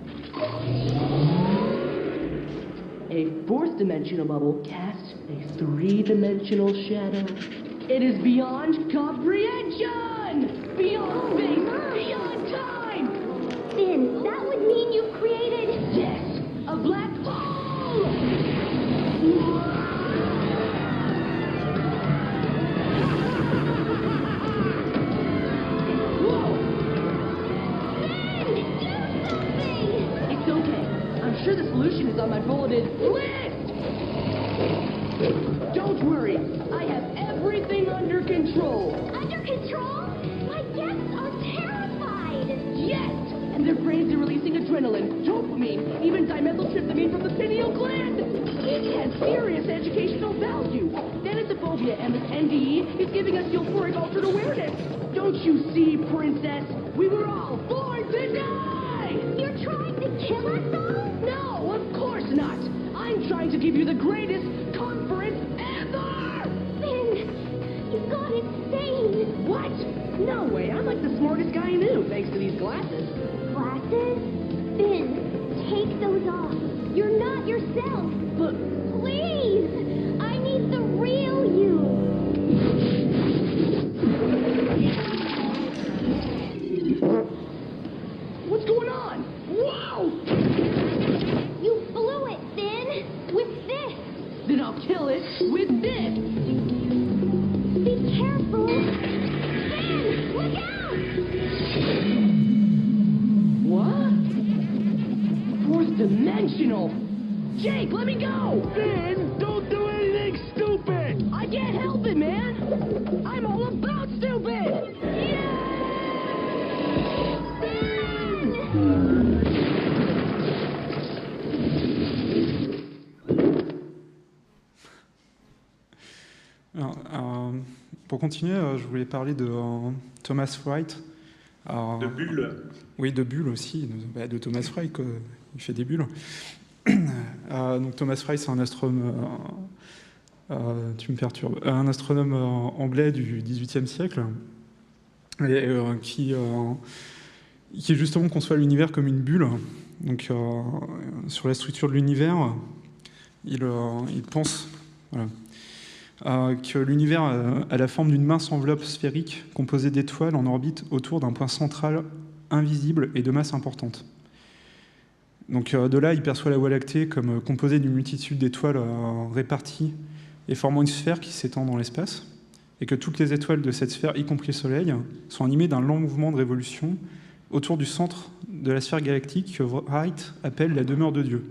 A fourth-dimensional bubble casts a three-dimensional shadow. It is beyond comprehension! Beyond space! Beyond time! Finn, that would mean you created... Yes! A black hole! Whoa! Finn, do something! It's okay. I'm sure the solution is on my bulleted list! Don't worry. I have everything under control. Under control? My guests are terrified! Yes! And their brains are releasing adrenaline, dopamine, even dimethyltryptamine from the pineal gland. It has serious educational value. Thanatophobia and this NDE is giving us euphoric altered awareness. Don't you see, princess? We were all born to die! You're trying to kill us all? No, of course not. I'm trying to give you the greatest conference ever! Finn, you've gone insane. What? What? No way. I'm like the smartest guy I knew, thanks to these glasses. Glasses? Finn, take those off. You're not yourself. But Please! I need the real you! what's going on? Wow! You blew it, Finn! With this! Then I'll kill it with this. Be careful! Finn! Look out! What? Fourth dimensional. Jake, let me go! Finn, don't do anything stupid! I can't help it, man. I'm all about stupid. Alors, pour continuer, je voulais parler de Thomas Wright. De bulles. Oui, de bulles aussi, de Thomas Wright, quoi. Il fait des bulles. Donc Thomas Wright, c'est un astronome, tu me perturbes, un astronome anglais du XVIIIe siècle, et, qui justement conçoit l'univers comme une bulle. Donc sur la structure de l'univers, il pense que l'univers a la forme d'une mince enveloppe sphérique composée d'étoiles en orbite autour d'un point central invisible et de masse importante. Donc de là, il perçoit la Voie lactée comme composée d'une multitude d'étoiles réparties et formant une sphère qui s'étend dans l'espace, et que toutes les étoiles de cette sphère, y compris le Soleil, sont animées d'un lent mouvement de révolution autour du centre de la sphère galactique que Wright appelle la demeure de Dieu.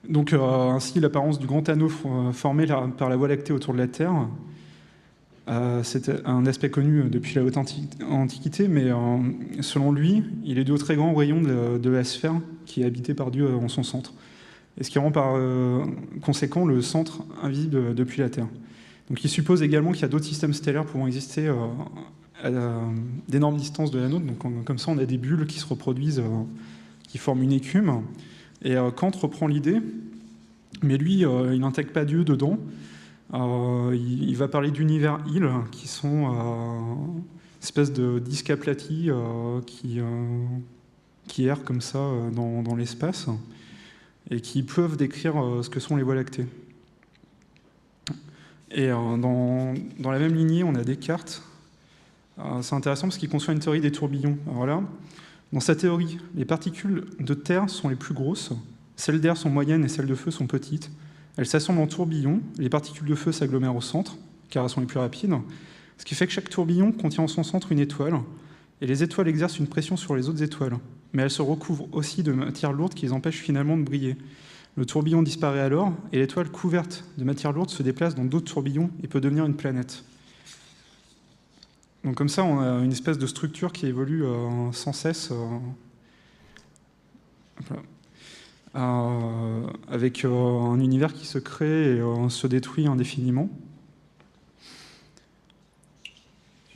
Donc ainsi, l'apparence du grand anneau formé par la Voie lactée autour de la Terre, c'est un aspect connu depuis la haute antiquité, mais selon lui, il est dû au très grand rayon de la sphère qui est habitée par Dieu en son centre, et ce qui rend par conséquent le centre invisible depuis la Terre. Donc il suppose également qu'il y a d'autres systèmes stellaires pouvant exister à d'énormes distances de la nôtre. Donc comme ça, on a des bulles qui se reproduisent, qui forment une écume. Et Kant reprend l'idée, mais lui, il n'intègre pas Dieu dedans. Il va parler d'univers îles, qui sont espèces de disques aplatis qui errent comme ça dans l'espace, et qui peuvent décrire ce que sont les Voies lactées. Et dans la même lignée, on a Descartes. C'est intéressant parce qu'il conçoit une théorie des tourbillons. Alors là, dans sa théorie, les particules de terre sont les plus grosses, celles d'air sont moyennes et celles de feu sont petites. Elles s'assemblent en tourbillons, les particules de feu s'agglomèrent au centre, car elles sont les plus rapides, ce qui fait que chaque tourbillon contient en son centre une étoile, et les étoiles exercent une pression sur les autres étoiles, mais elles se recouvrent aussi de matière lourde qui les empêche finalement de briller. Le tourbillon disparaît alors, et l'étoile couverte de matière lourde se déplace dans d'autres tourbillons et peut devenir une planète. Donc comme ça, on a une espèce de structure qui évolue sans cesse, avec un univers qui se crée et se détruit indéfiniment.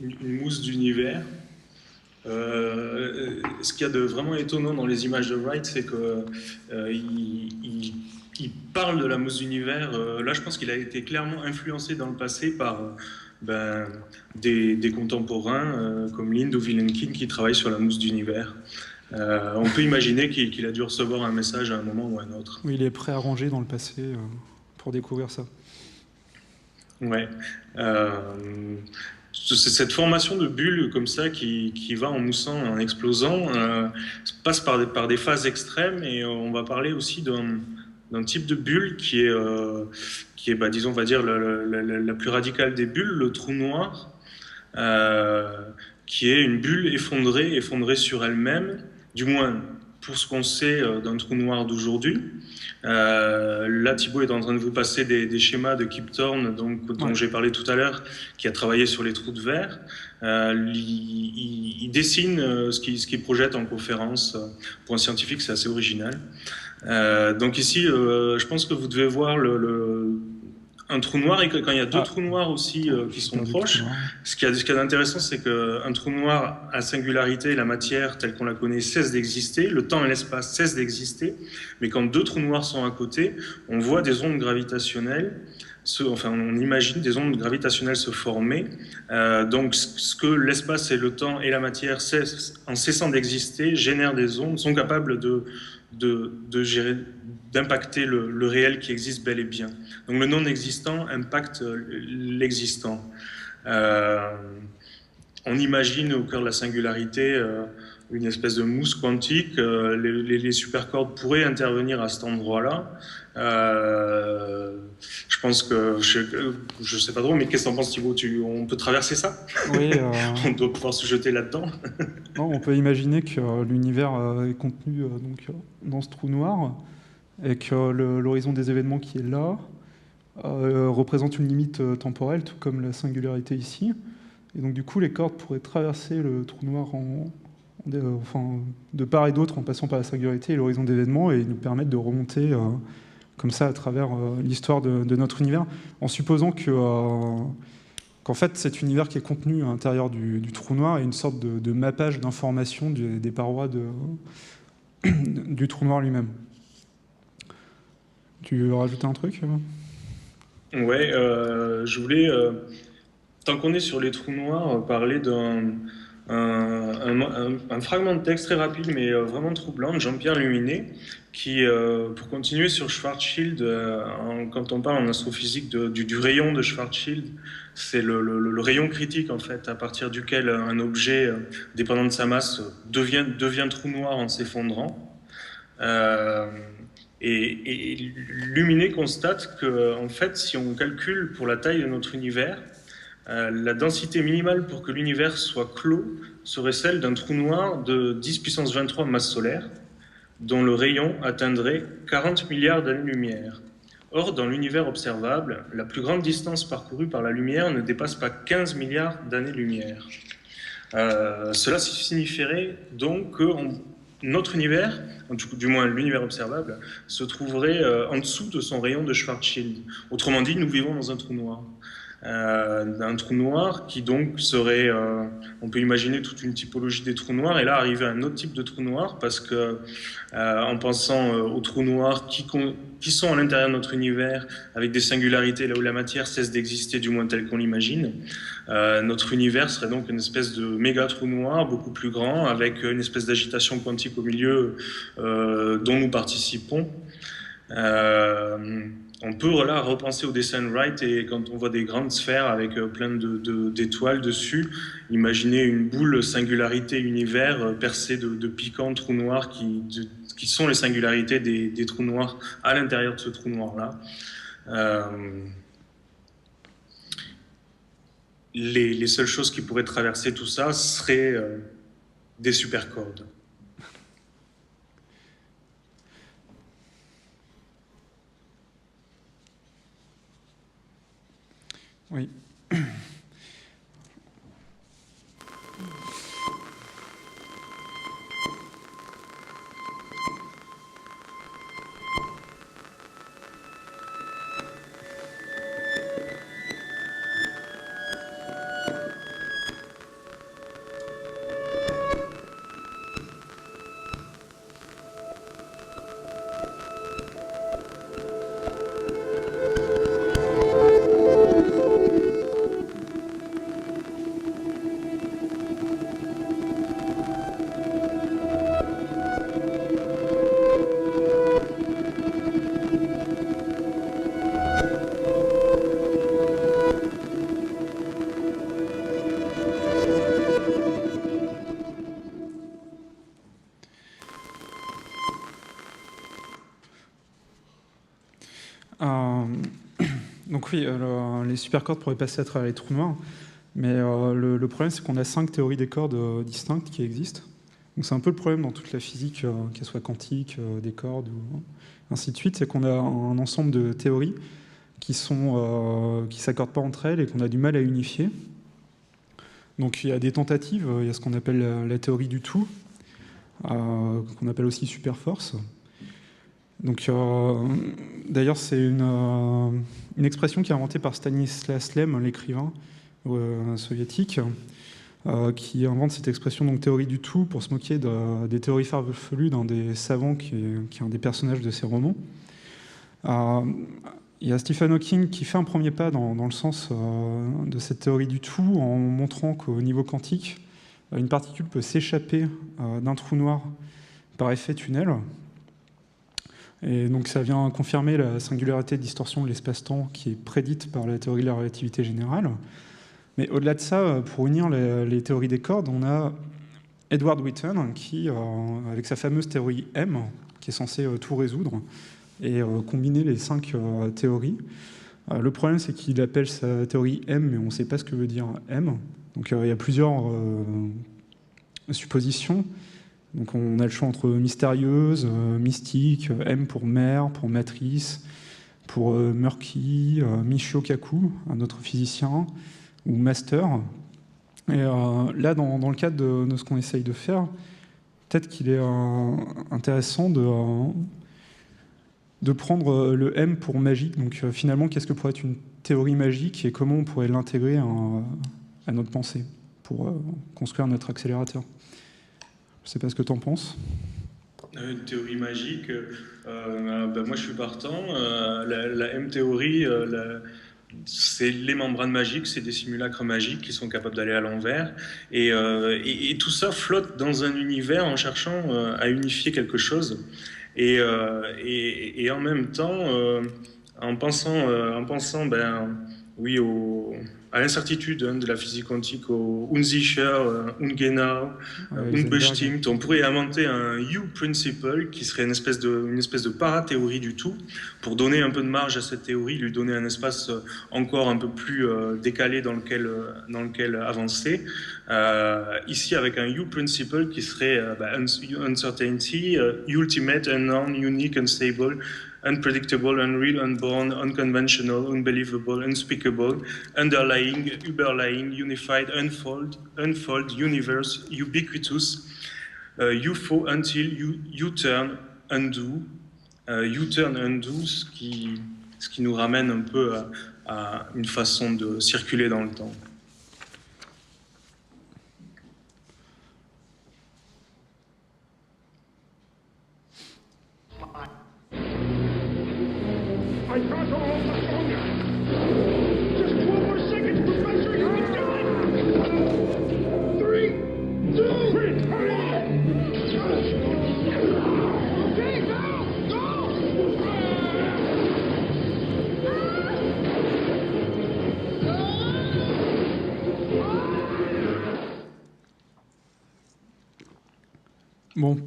Une mousse d'univers. Ce qu'il y a de vraiment étonnant dans les images de Wright, c'est qu'il parle de la mousse d'univers. Là, je pense qu'il a été clairement influencé dans le passé par des contemporains comme Lind ou Vilenkin qui travaillent sur la mousse d'univers. On peut imaginer qu'il a dû recevoir un message à un moment ou à un autre. Oui, il est préarrangé dans le passé pour découvrir ça. Ouais. Cette formation de bulles comme ça qui va en moussant, en explosant, passe par des phases extrêmes, et on va parler aussi d'un type de bulle qui est disons, on va dire, la plus radicale des bulles, le trou noir, qui est une bulle effondrée sur elle-même, du moins pour ce qu'on sait d'un trou noir d'aujourd'hui. Là, Thibaut est en train de vous passer des schémas de Kip Thorne, dont j'ai parlé tout à l'heure, qui a travaillé sur les trous de verre. Il dessine ce qu'il projette en conférence. Pour un scientifique, c'est assez original. Donc ici, je pense que vous devez voir un trou noir, et quand il y a deux trous noirs aussi qui sont proches, ce qu'il y a d'intéressant, c'est qu'un trou noir à singularité, la matière telle qu'on la connaît cesse d'exister, le temps et l'espace cessent d'exister, mais quand deux trous noirs sont à côté, on voit des ondes gravitationnelles on imagine des ondes gravitationnelles se former. Donc, ce que l'espace et le temps et la matière, en cessant d'exister, génèrent des ondes, sont capables d'impacter le réel qui existe bel et bien. Donc, le non-existant impacte l'existant. On imagine au cœur de la singularité une espèce de mousse quantique. Les supercordes pourraient intervenir à cet endroit-là. Je pense que, je sais pas trop, mais qu'est-ce que t'en penses, Thibaut? On peut traverser ça? Oui, On doit pouvoir se jeter là-dedans. non, on peut imaginer que l'univers est contenu dans ce trou noir et que l'horizon des événements qui est là représente une limite temporelle, tout comme la singularité ici. Et donc du coup, les cordes pourraient traverser le trou noir de part et d'autre en passant par la singularité et l'horizon d'événements et nous permettre de remonter comme ça à travers l'histoire de notre univers, en supposant qu'en fait cet univers qui est contenu à l'intérieur du trou noir est une sorte de mappage d'informations des parois du trou noir lui-même. Tu veux rajouter un truc? Ouais, je voulais, tant qu'on est sur les trous noirs, parler d'un fragment de texte très rapide mais vraiment troublant de Jean-Pierre Luminet qui, pour continuer sur Schwarzschild, quand on parle en astrophysique du rayon de Schwarzschild, c'est le rayon critique en fait à partir duquel un objet dépendant de sa masse devient trou noir en s'effondrant. Et Luminet constate que en fait, si on calcule pour la taille de notre univers, la densité minimale pour que l'univers soit clos serait celle d'un trou noir de 10 puissance 23 masse solaire, dont le rayon atteindrait 40 milliards d'années-lumière. Or, dans l'univers observable, la plus grande distance parcourue par la lumière ne dépasse pas 15 milliards d'années-lumière. Cela signifierait donc que notre univers, du moins l'univers observable, se trouverait en dessous de son rayon de Schwarzschild. Autrement dit, nous vivons dans un trou noir. Un trou noir qui donc serait, on peut imaginer toute une typologie des trous noirs et là arriver à un autre type de trou noir parce que en pensant aux trous noirs qui sont à l'intérieur de notre univers avec des singularités là où la matière cesse d'exister, du moins tel qu'on l'imagine, notre univers serait donc une espèce de méga trou noir beaucoup plus grand avec une espèce d'agitation quantique au milieu dont nous participons. On peut là repenser au dessin de Wright et quand on voit des grandes sphères avec plein d'étoiles dessus, imaginer une boule singularité univers percée de piquants trous noirs qui sont les singularités des trous noirs à l'intérieur de ce trou noir-là. Les seules choses qui pourraient traverser tout ça seraient des supercordes. Oui. Donc oui, les supercordes pourraient passer à travers les trous noirs, mais le problème c'est qu'on a 5 théories des cordes distinctes qui existent. Donc c'est un peu le problème dans toute la physique, qu'elle soit quantique, des cordes, ou ainsi de suite, c'est qu'on a un ensemble de théories qui s'accordent pas entre elles et qu'on a du mal à unifier. Donc il y a des tentatives, il y a ce qu'on appelle la théorie du tout, qu'on appelle aussi superforce. Donc, d'ailleurs, c'est une expression qui est inventée par Stanislas Lem, l'écrivain soviétique, qui invente cette expression, donc théorie du tout, pour se moquer des théories farfelues d'un des savants qui est un des personnages de ses romans. il y a Stephen Hawking qui fait un premier pas dans le sens de cette théorie du tout, en montrant qu'au niveau quantique, une particule peut s'échapper d'un trou noir par effet tunnel. Et donc ça vient confirmer la singularité de distorsion de l'espace-temps qui est prédite par la théorie de la relativité générale. Mais au-delà de ça, pour unir les théories des cordes, on a Edward Witten qui, avec sa fameuse théorie M, qui est censée tout résoudre, et combiner les 5 théories. Le problème, c'est qu'il appelle sa théorie M, mais on ne sait pas ce que veut dire M. Donc il y a plusieurs suppositions. Donc on a le choix entre mystérieuse, mystique, M pour mère, pour matrice, pour Murky, Michio Kaku, un autre physicien, ou master. Et là, dans le cadre de ce qu'on essaye de faire, peut-être qu'il est intéressant de prendre le M pour magique. Donc finalement, qu'est-ce que pourrait être une théorie magique et comment on pourrait l'intégrer à notre pensée pour construire notre accélérateur. Je ne sais pas ce que tu en penses. Une théorie magique, moi je suis partant. La M-théorie, c'est les membranes magiques, c'est des simulacres magiques qui sont capables d'aller à l'envers. Et tout ça flotte dans un univers en cherchant à unifier quelque chose. Et en même temps, en pensant oui, à l'incertitude de la physique quantique, au unsicher, ungenau, unbestimmt, on pourrait inventer un U-principle qui serait une espèce de para-théorie du tout, pour donner un peu de marge à cette théorie, lui donner un espace encore un peu plus décalé dans lequel avancer. Ici, avec un U-principle qui serait uncertainty, ultimate, unknown, unique, unstable, unpredictable, unreal, unborn, unconventional, unbelievable, unspeakable, underlying, überlying, unified, unfold, universe, ubiquitous, UFO, until, U-turn, undo, U-turn, undo, ce qui nous ramène un peu à une façon de circuler dans le temps. I can't hold much longer. Just 12 more seconds, Professor. You're done. 3, 2, 1. Okay, go! Bon,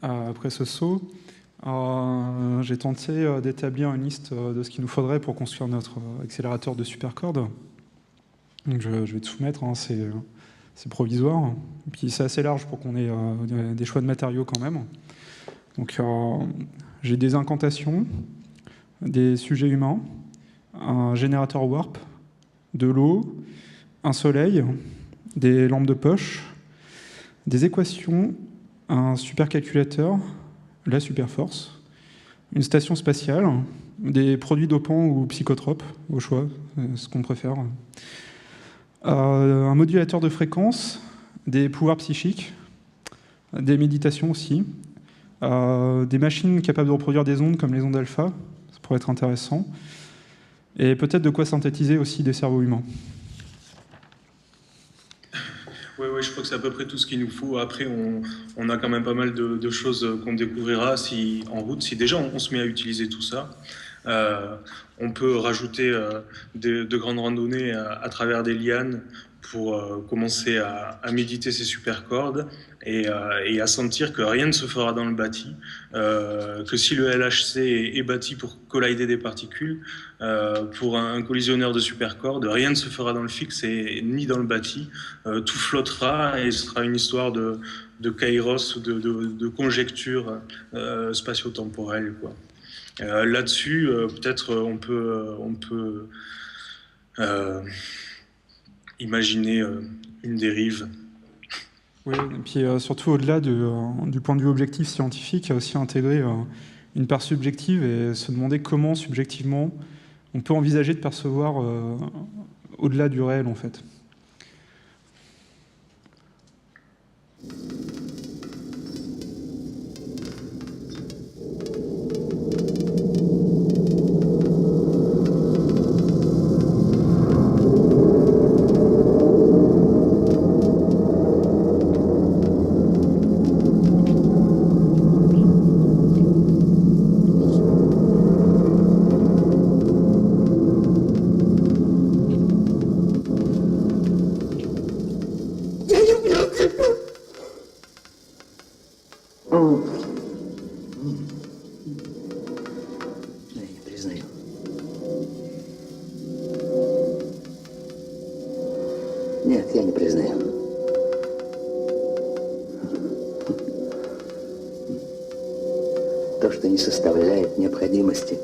après ce saut, j'ai tenté d'établir une liste de ce qu'il nous faudrait pour construire notre accélérateur de supercorde. Donc je vais te soumettre, hein, c'est provisoire. Et puis c'est assez large pour qu'on ait des choix de matériaux quand même. Donc j'ai des incantations, des sujets humains, un générateur warp, de l'eau, un soleil, des lampes de poche, des équations, un supercalculateur, la superforce, une station spatiale, des produits dopants ou psychotropes, au choix, ce qu'on préfère, un modulateur de fréquence, des pouvoirs psychiques, des méditations aussi, des machines capables de reproduire des ondes comme les ondes alpha, ça pourrait être intéressant, et peut-être de quoi synthétiser aussi des cerveaux humains. Oui, je crois que c'est à peu près tout ce qu'il nous faut. Après, on a quand même pas mal de choses qu'on découvrira en route. Si déjà on se met à utiliser tout ça, on peut rajouter de grandes randonnées à travers des lianes pour commencer à méditer ces supercordes et à sentir que rien ne se fera dans le bâti, que si le LHC est bâti pour collider des particules, pour un collisionneur de supercordes, rien ne se fera dans le fixe et ni dans le bâti, tout flottera et ce sera une histoire de kairos ou de conjecture spatio-temporelle, quoi. Là-dessus, peut-être on peut imaginer une dérive. Oui, et puis surtout au-delà du point de vue objectif scientifique, il y a aussi intégrer une part subjective et se demander comment subjectivement on peut envisager de percevoir au-delà du réel en fait. Нет, я не признаю. То, что не составляет необходимости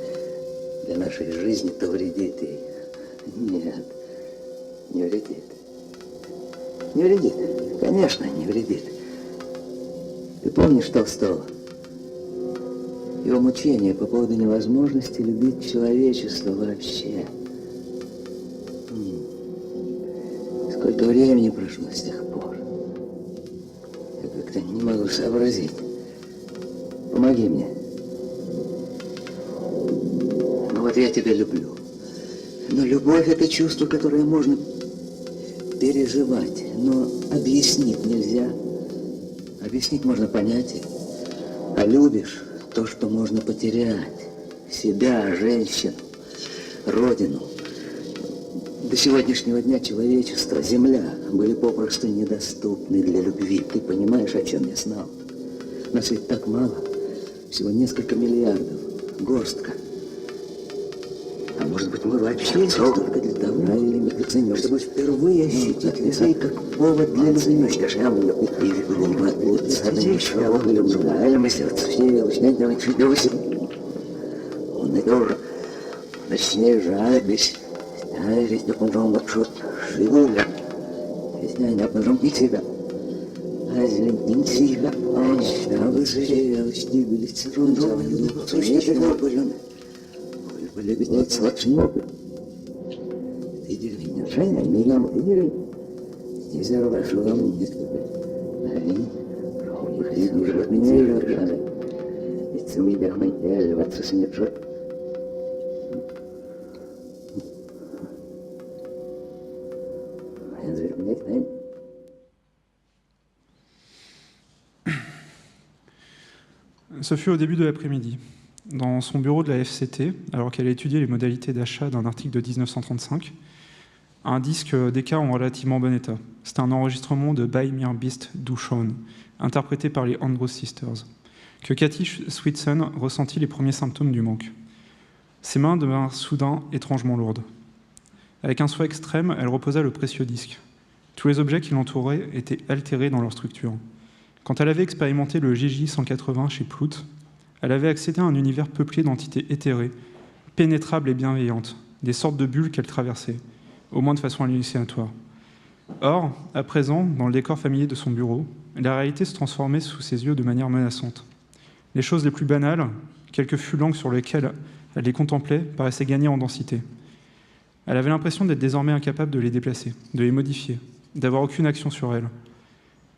для нашей жизни, то вредит ей. Нет, не вредит. Не вредит. Конечно, не вредит. Ты помнишь Толстого? Его мучения по поводу невозможности любить человечество вообще. Сколько времени прошло с тех пор. Я как-то не могу сообразить. Помоги мне. Ну вот я тебя люблю. Но любовь — это чувство, которое можно переживать, но объяснить нельзя. Объяснить можно понятие. А любишь то, что можно потерять. Себя, женщину, родину. До сегодняшнего дня человечество, земля были попросту недоступны для любви. Ты понимаешь, о чем я знал? Нас ведь так мало. Всего несколько миллиардов. Горстка. А может быть, мы вообще только для того, чтобы впервые ощутить людей как повод для любви. Он идет, точнее, жалобись. А здесь не помню, что шивуля. Здесь не помню, и тебя. А зеленый тебя. А что вы живете, не будете рунду. Слушайте, болен. Были бы не слабшие. Ты деревня, Женя, мигом, ты деревня. Не зарвашь, вам нет тебя. Они, их уже от меня и жаржаны. И цуми бяхмай, я льваться с ней жжет. Ce fut au début de l'après-midi, dans son bureau de la FCT, alors qu'elle a étudié les modalités d'achat d'un article de 1935, un disque d'Eka en relativement bon état. C'était un enregistrement de Bei mir bist du schon, interprété par les Andrews Sisters, que Cathy Sweetson ressentit les premiers symptômes du manque. Ses mains devinrent soudain étrangement lourdes. Avec un souhait extrême, elle reposa le précieux disque. Tous les objets qui l'entouraient étaient altérés dans leur structure. Quand elle avait expérimenté le JJ-180 chez Plout, elle avait accédé à un univers peuplé d'entités éthérées, pénétrables et bienveillantes, des sortes de bulles qu'elle traversait, au moins de façon hallucinatoire. Or, à présent, dans le décor familier de son bureau, la réalité se transformait sous ses yeux de manière menaçante. Les choses les plus banales, quelques fûts sur lesquels elle les contemplait, paraissaient gagner en densité. Elle avait l'impression d'être désormais incapable de les déplacer, de les modifier, d'avoir aucune action sur elles.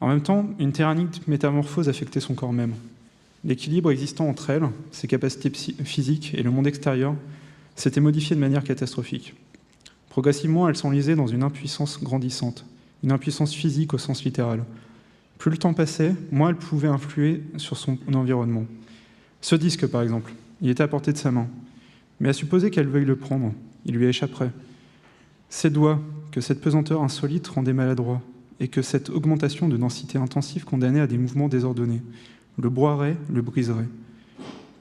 En même temps, une tyrannique métamorphose affectait son corps même. L'équilibre existant entre elle, ses capacités physiques et le monde extérieur s'était modifié de manière catastrophique. Progressivement, elle s'enlisait dans une impuissance grandissante, une impuissance physique au sens littéral. Plus le temps passait, moins elle pouvait influer sur son environnement. Ce disque, par exemple, il était à portée de sa main. Mais à supposer qu'elle veuille le prendre, il lui échapperait. Ses doigts, que cette pesanteur insolite rendait maladroit, et que cette augmentation de densité intensive condamnait à des mouvements désordonnés, le broierait, le briserait.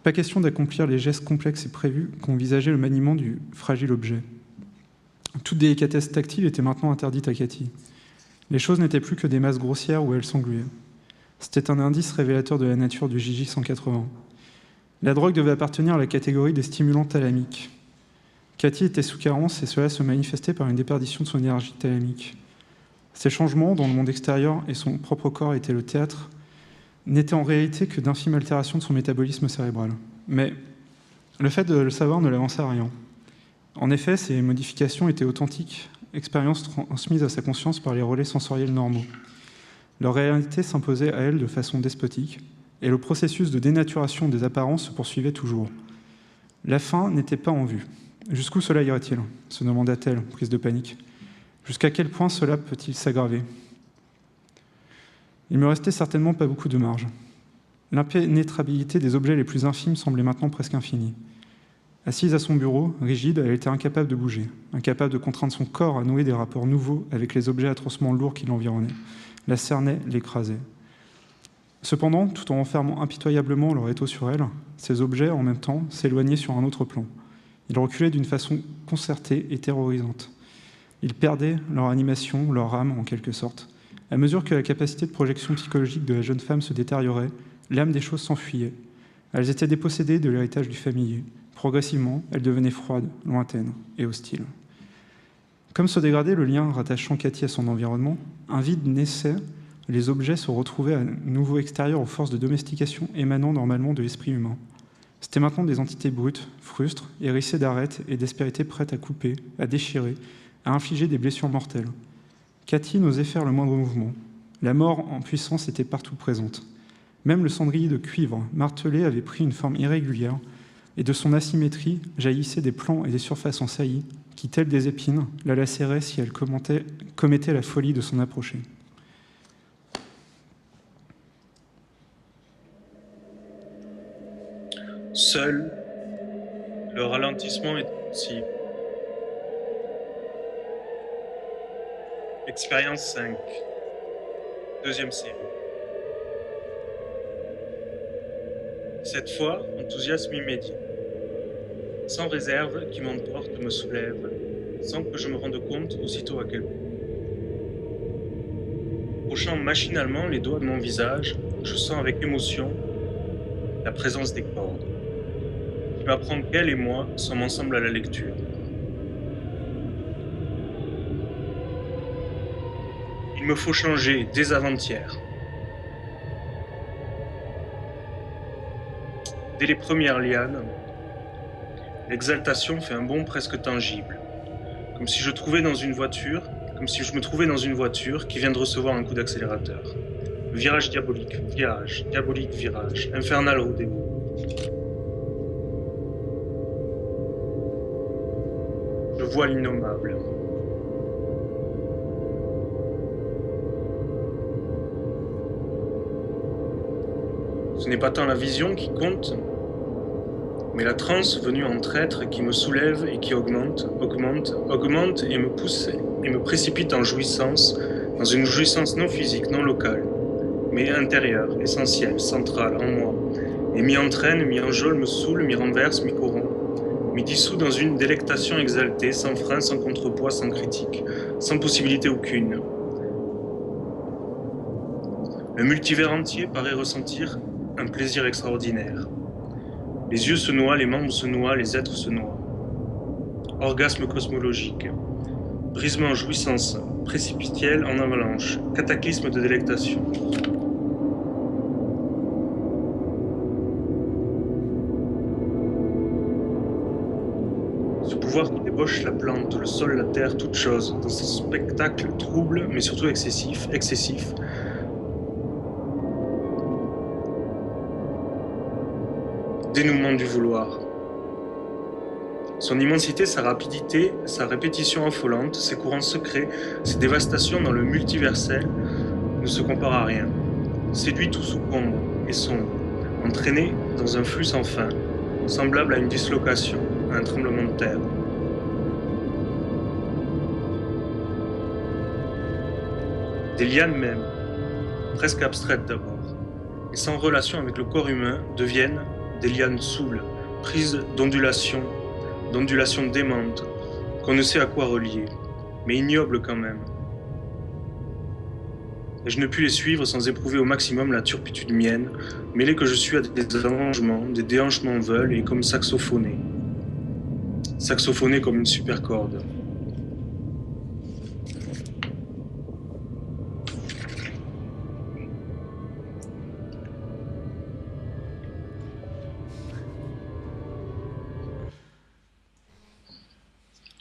Pas question d'accomplir les gestes complexes et prévus qu'envisageait le maniement du fragile objet. Toute délicatesse tactile était maintenant interdite à Cathy. Les choses n'étaient plus que des masses grossières où elle s'engluait. C'était un indice révélateur de la nature du JJ-180. La drogue devait appartenir à la catégorie des stimulants thalamiques. Cathy était sous carence et cela se manifestait par une déperdition de son énergie thalamique. Ces changements dans le monde extérieur et son propre corps étaient le théâtre, n'étaient en réalité que d'infimes altérations de son métabolisme cérébral. Mais le fait de le savoir ne l'avançait à rien. En effet, ces modifications étaient authentiques, expériences transmises à sa conscience par les relais sensoriels normaux. Leur réalité s'imposait à elle de façon despotique, et le processus de dénaturation des apparences se poursuivait toujours. La fin n'était pas en vue. Jusqu'où cela irait-il ? Se demanda-t-elle, prise de panique. Jusqu'à quel point cela peut-il s'aggraver ? Il me restait certainement pas beaucoup de marge. L'impénétrabilité des objets les plus infimes semblait maintenant presque infinie. Assise à son bureau, rigide, elle était incapable de bouger, incapable de contraindre son corps à nouer des rapports nouveaux avec les objets atrocement lourds qui l'environnaient, la cernaient, l'écrasaient. Cependant, tout en renfermant impitoyablement leur étau sur elle, ces objets, en même temps, s'éloignaient sur un autre plan. Ils reculaient d'une façon concertée et terrorisante. Ils perdaient leur animation, leur âme en quelque sorte. À mesure que la capacité de projection psychologique de la jeune femme se détériorait, l'âme des choses s'enfuyait. Elles étaient dépossédées de l'héritage du familier. Progressivement, elles devenaient froides, lointaines et hostiles. Comme se dégradait le lien rattachant Cathy à son environnement, un vide naissait, les objets se retrouvaient à nouveau extérieurs aux forces de domestication émanant normalement de l'esprit humain. C'était maintenant des entités brutes, frustres, hérissées d'arêtes et d'aspérités prêtes à couper, à déchirer, à infliger des blessures mortelles. Cathy n'osait faire le moindre mouvement. La mort en puissance était partout présente. Même le cendrier de cuivre martelé avait pris une forme irrégulière, et de son asymétrie jaillissaient des plans et des surfaces en saillie qui, telles des épines, la lacéraient si elle commettait la folie de s'en approcher. Seul, le ralentissement est possible. Expérience 5, deuxième série. Cette fois, enthousiasme immédiat. Sans réserve qui m'emporte, me soulève, sans que je me rende compte aussitôt à quel point. Hochant machinalement les doigts de mon visage, je sens avec émotion la présence des cordes, qui m'apprend qu'elle et moi sommes ensemble à la lecture. Il me faut changer dès avant-hier. Dès les premières lianes, l'exaltation fait un bond presque tangible, comme si je me trouvais dans une voiture qui vient de recevoir un coup d'accélérateur. Virage, diabolique, virage, infernal rodéo. Je vois l'innommable. Ce n'est pas tant la vision qui compte, mais la transe venue en traître qui me soulève et qui augmente et me pousse et me précipite en jouissance, dans une jouissance non physique, non locale, mais intérieure, essentielle, centrale, en moi, et m'y entraîne, m'y enjôle, me saoule, m'y renverse, m'y corrompt, m'y dissout dans une délectation exaltée, sans frein, sans contrepoids, sans critique, sans possibilité aucune. Le multivers entier paraît ressentir un plaisir extraordinaire. Les yeux se noient, les membres se noient, les êtres se noient. Orgasme cosmologique. Brisement, jouissance, précipitiel en avalanche, cataclysme de délectation. Ce pouvoir qui débauche la plante, le sol, la terre, toute chose, dans ce spectacle trouble, mais surtout excessif, dénouement du vouloir. Son immensité, sa rapidité, sa répétition affolante, ses courants secrets, ses dévastations dans le multiversel ne se comparent à rien. Séduit tout succombe et sombre, entraîné dans un flux sans fin, semblable à une dislocation, à un tremblement de terre. Des lianes même, presque abstraites d'abord, et sans relation avec le corps humain, deviennent des lianes saoules, prises d'ondulations démentes, qu'on ne sait à quoi relier, mais ignobles quand même. Et je ne puis les suivre sans éprouver au maximum la turpitude mienne, mêlée que je suis à des arrangements, des déhanchements veulent et comme saxophoné comme une supercorde.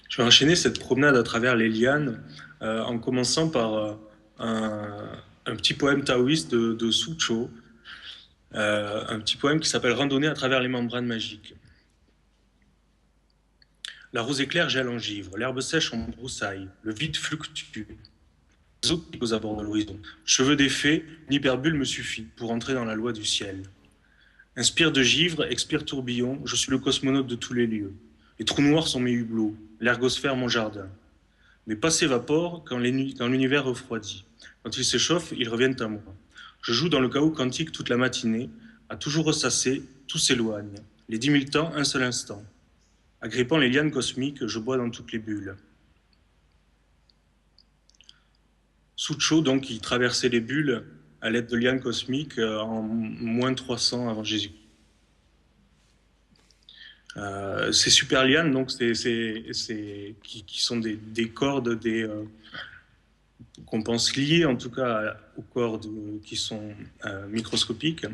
Je vais enchaîner cette promenade à travers les lianes en commençant par un petit poème taoïste de Su Cho, un petit poème qui s'appelle « Randonnée à travers les membranes magiques ». La rose éclair gèle en givre, l'herbe sèche en broussaille, le vide fluctue. Les eaux aux abords de l'horizon. Cheveux défaits, une hyperbule me suffit pour entrer dans la loi du ciel. Inspire de givre, expire tourbillon, je suis le cosmonaute de tous les lieux. Les trous noirs sont mes hublots, l'ergosphère mon jardin. Mes pas s'évaporent quand l'univers refroidit. Quand ils s'échauffent, ils reviennent à moi. Je joue dans le chaos quantique toute la matinée, à toujours ressasser, tout s'éloigne. Les 10 000 temps, un seul instant. Agrippant les lianes cosmiques, je bois dans toutes les bulles. toute chaude, donc qui traversait les bulles à l'aide de lianes cosmiques en moins 300 avant Jésus. Ces super lianes, donc, qui sont des cordes, qu'on pense liées en tout cas aux cordes qui sont microscopiques,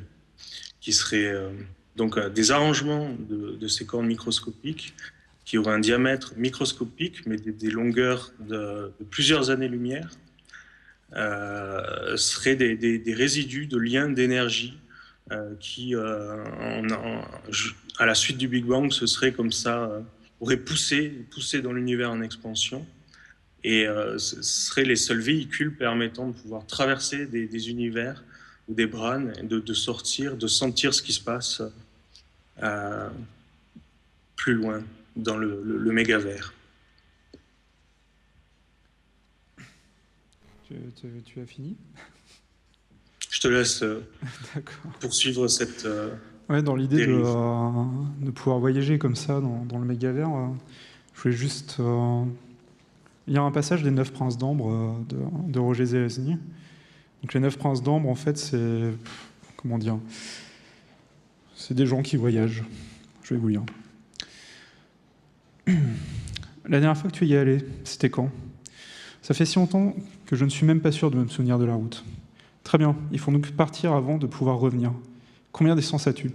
qui seraient donc des arrangements de ces cordes microscopiques qui auraient un diamètre microscopique, mais des longueurs de plusieurs années-lumière, seraient des résidus de liens d'énergie qui, à la suite du Big Bang, ce serait comme ça, aurait poussé dans l'univers en expansion, et ce seraient les seuls véhicules permettant de pouvoir traverser des univers ou des brânes, de sortir, de sentir ce qui se passe plus loin, dans le méga-vert. Tu as fini? Je te laisse D'accord. poursuivre cette... Ouais, dans l'idée dérive. de pouvoir voyager comme ça dans le méga-vert, je voulais juste lire un passage des 9 princes d'ambre de Roger Zelazny. Donc les 9 princes d'ambre, en fait, c'est... Comment dire? C'est des gens qui voyagent. Je vais vous lire. La dernière fois que tu y es allé, c'était quand? Ça fait si longtemps que je ne suis même pas sûr de me souvenir de la route. Très bien, il faut donc partir avant de pouvoir revenir. Combien d'essence as-tu?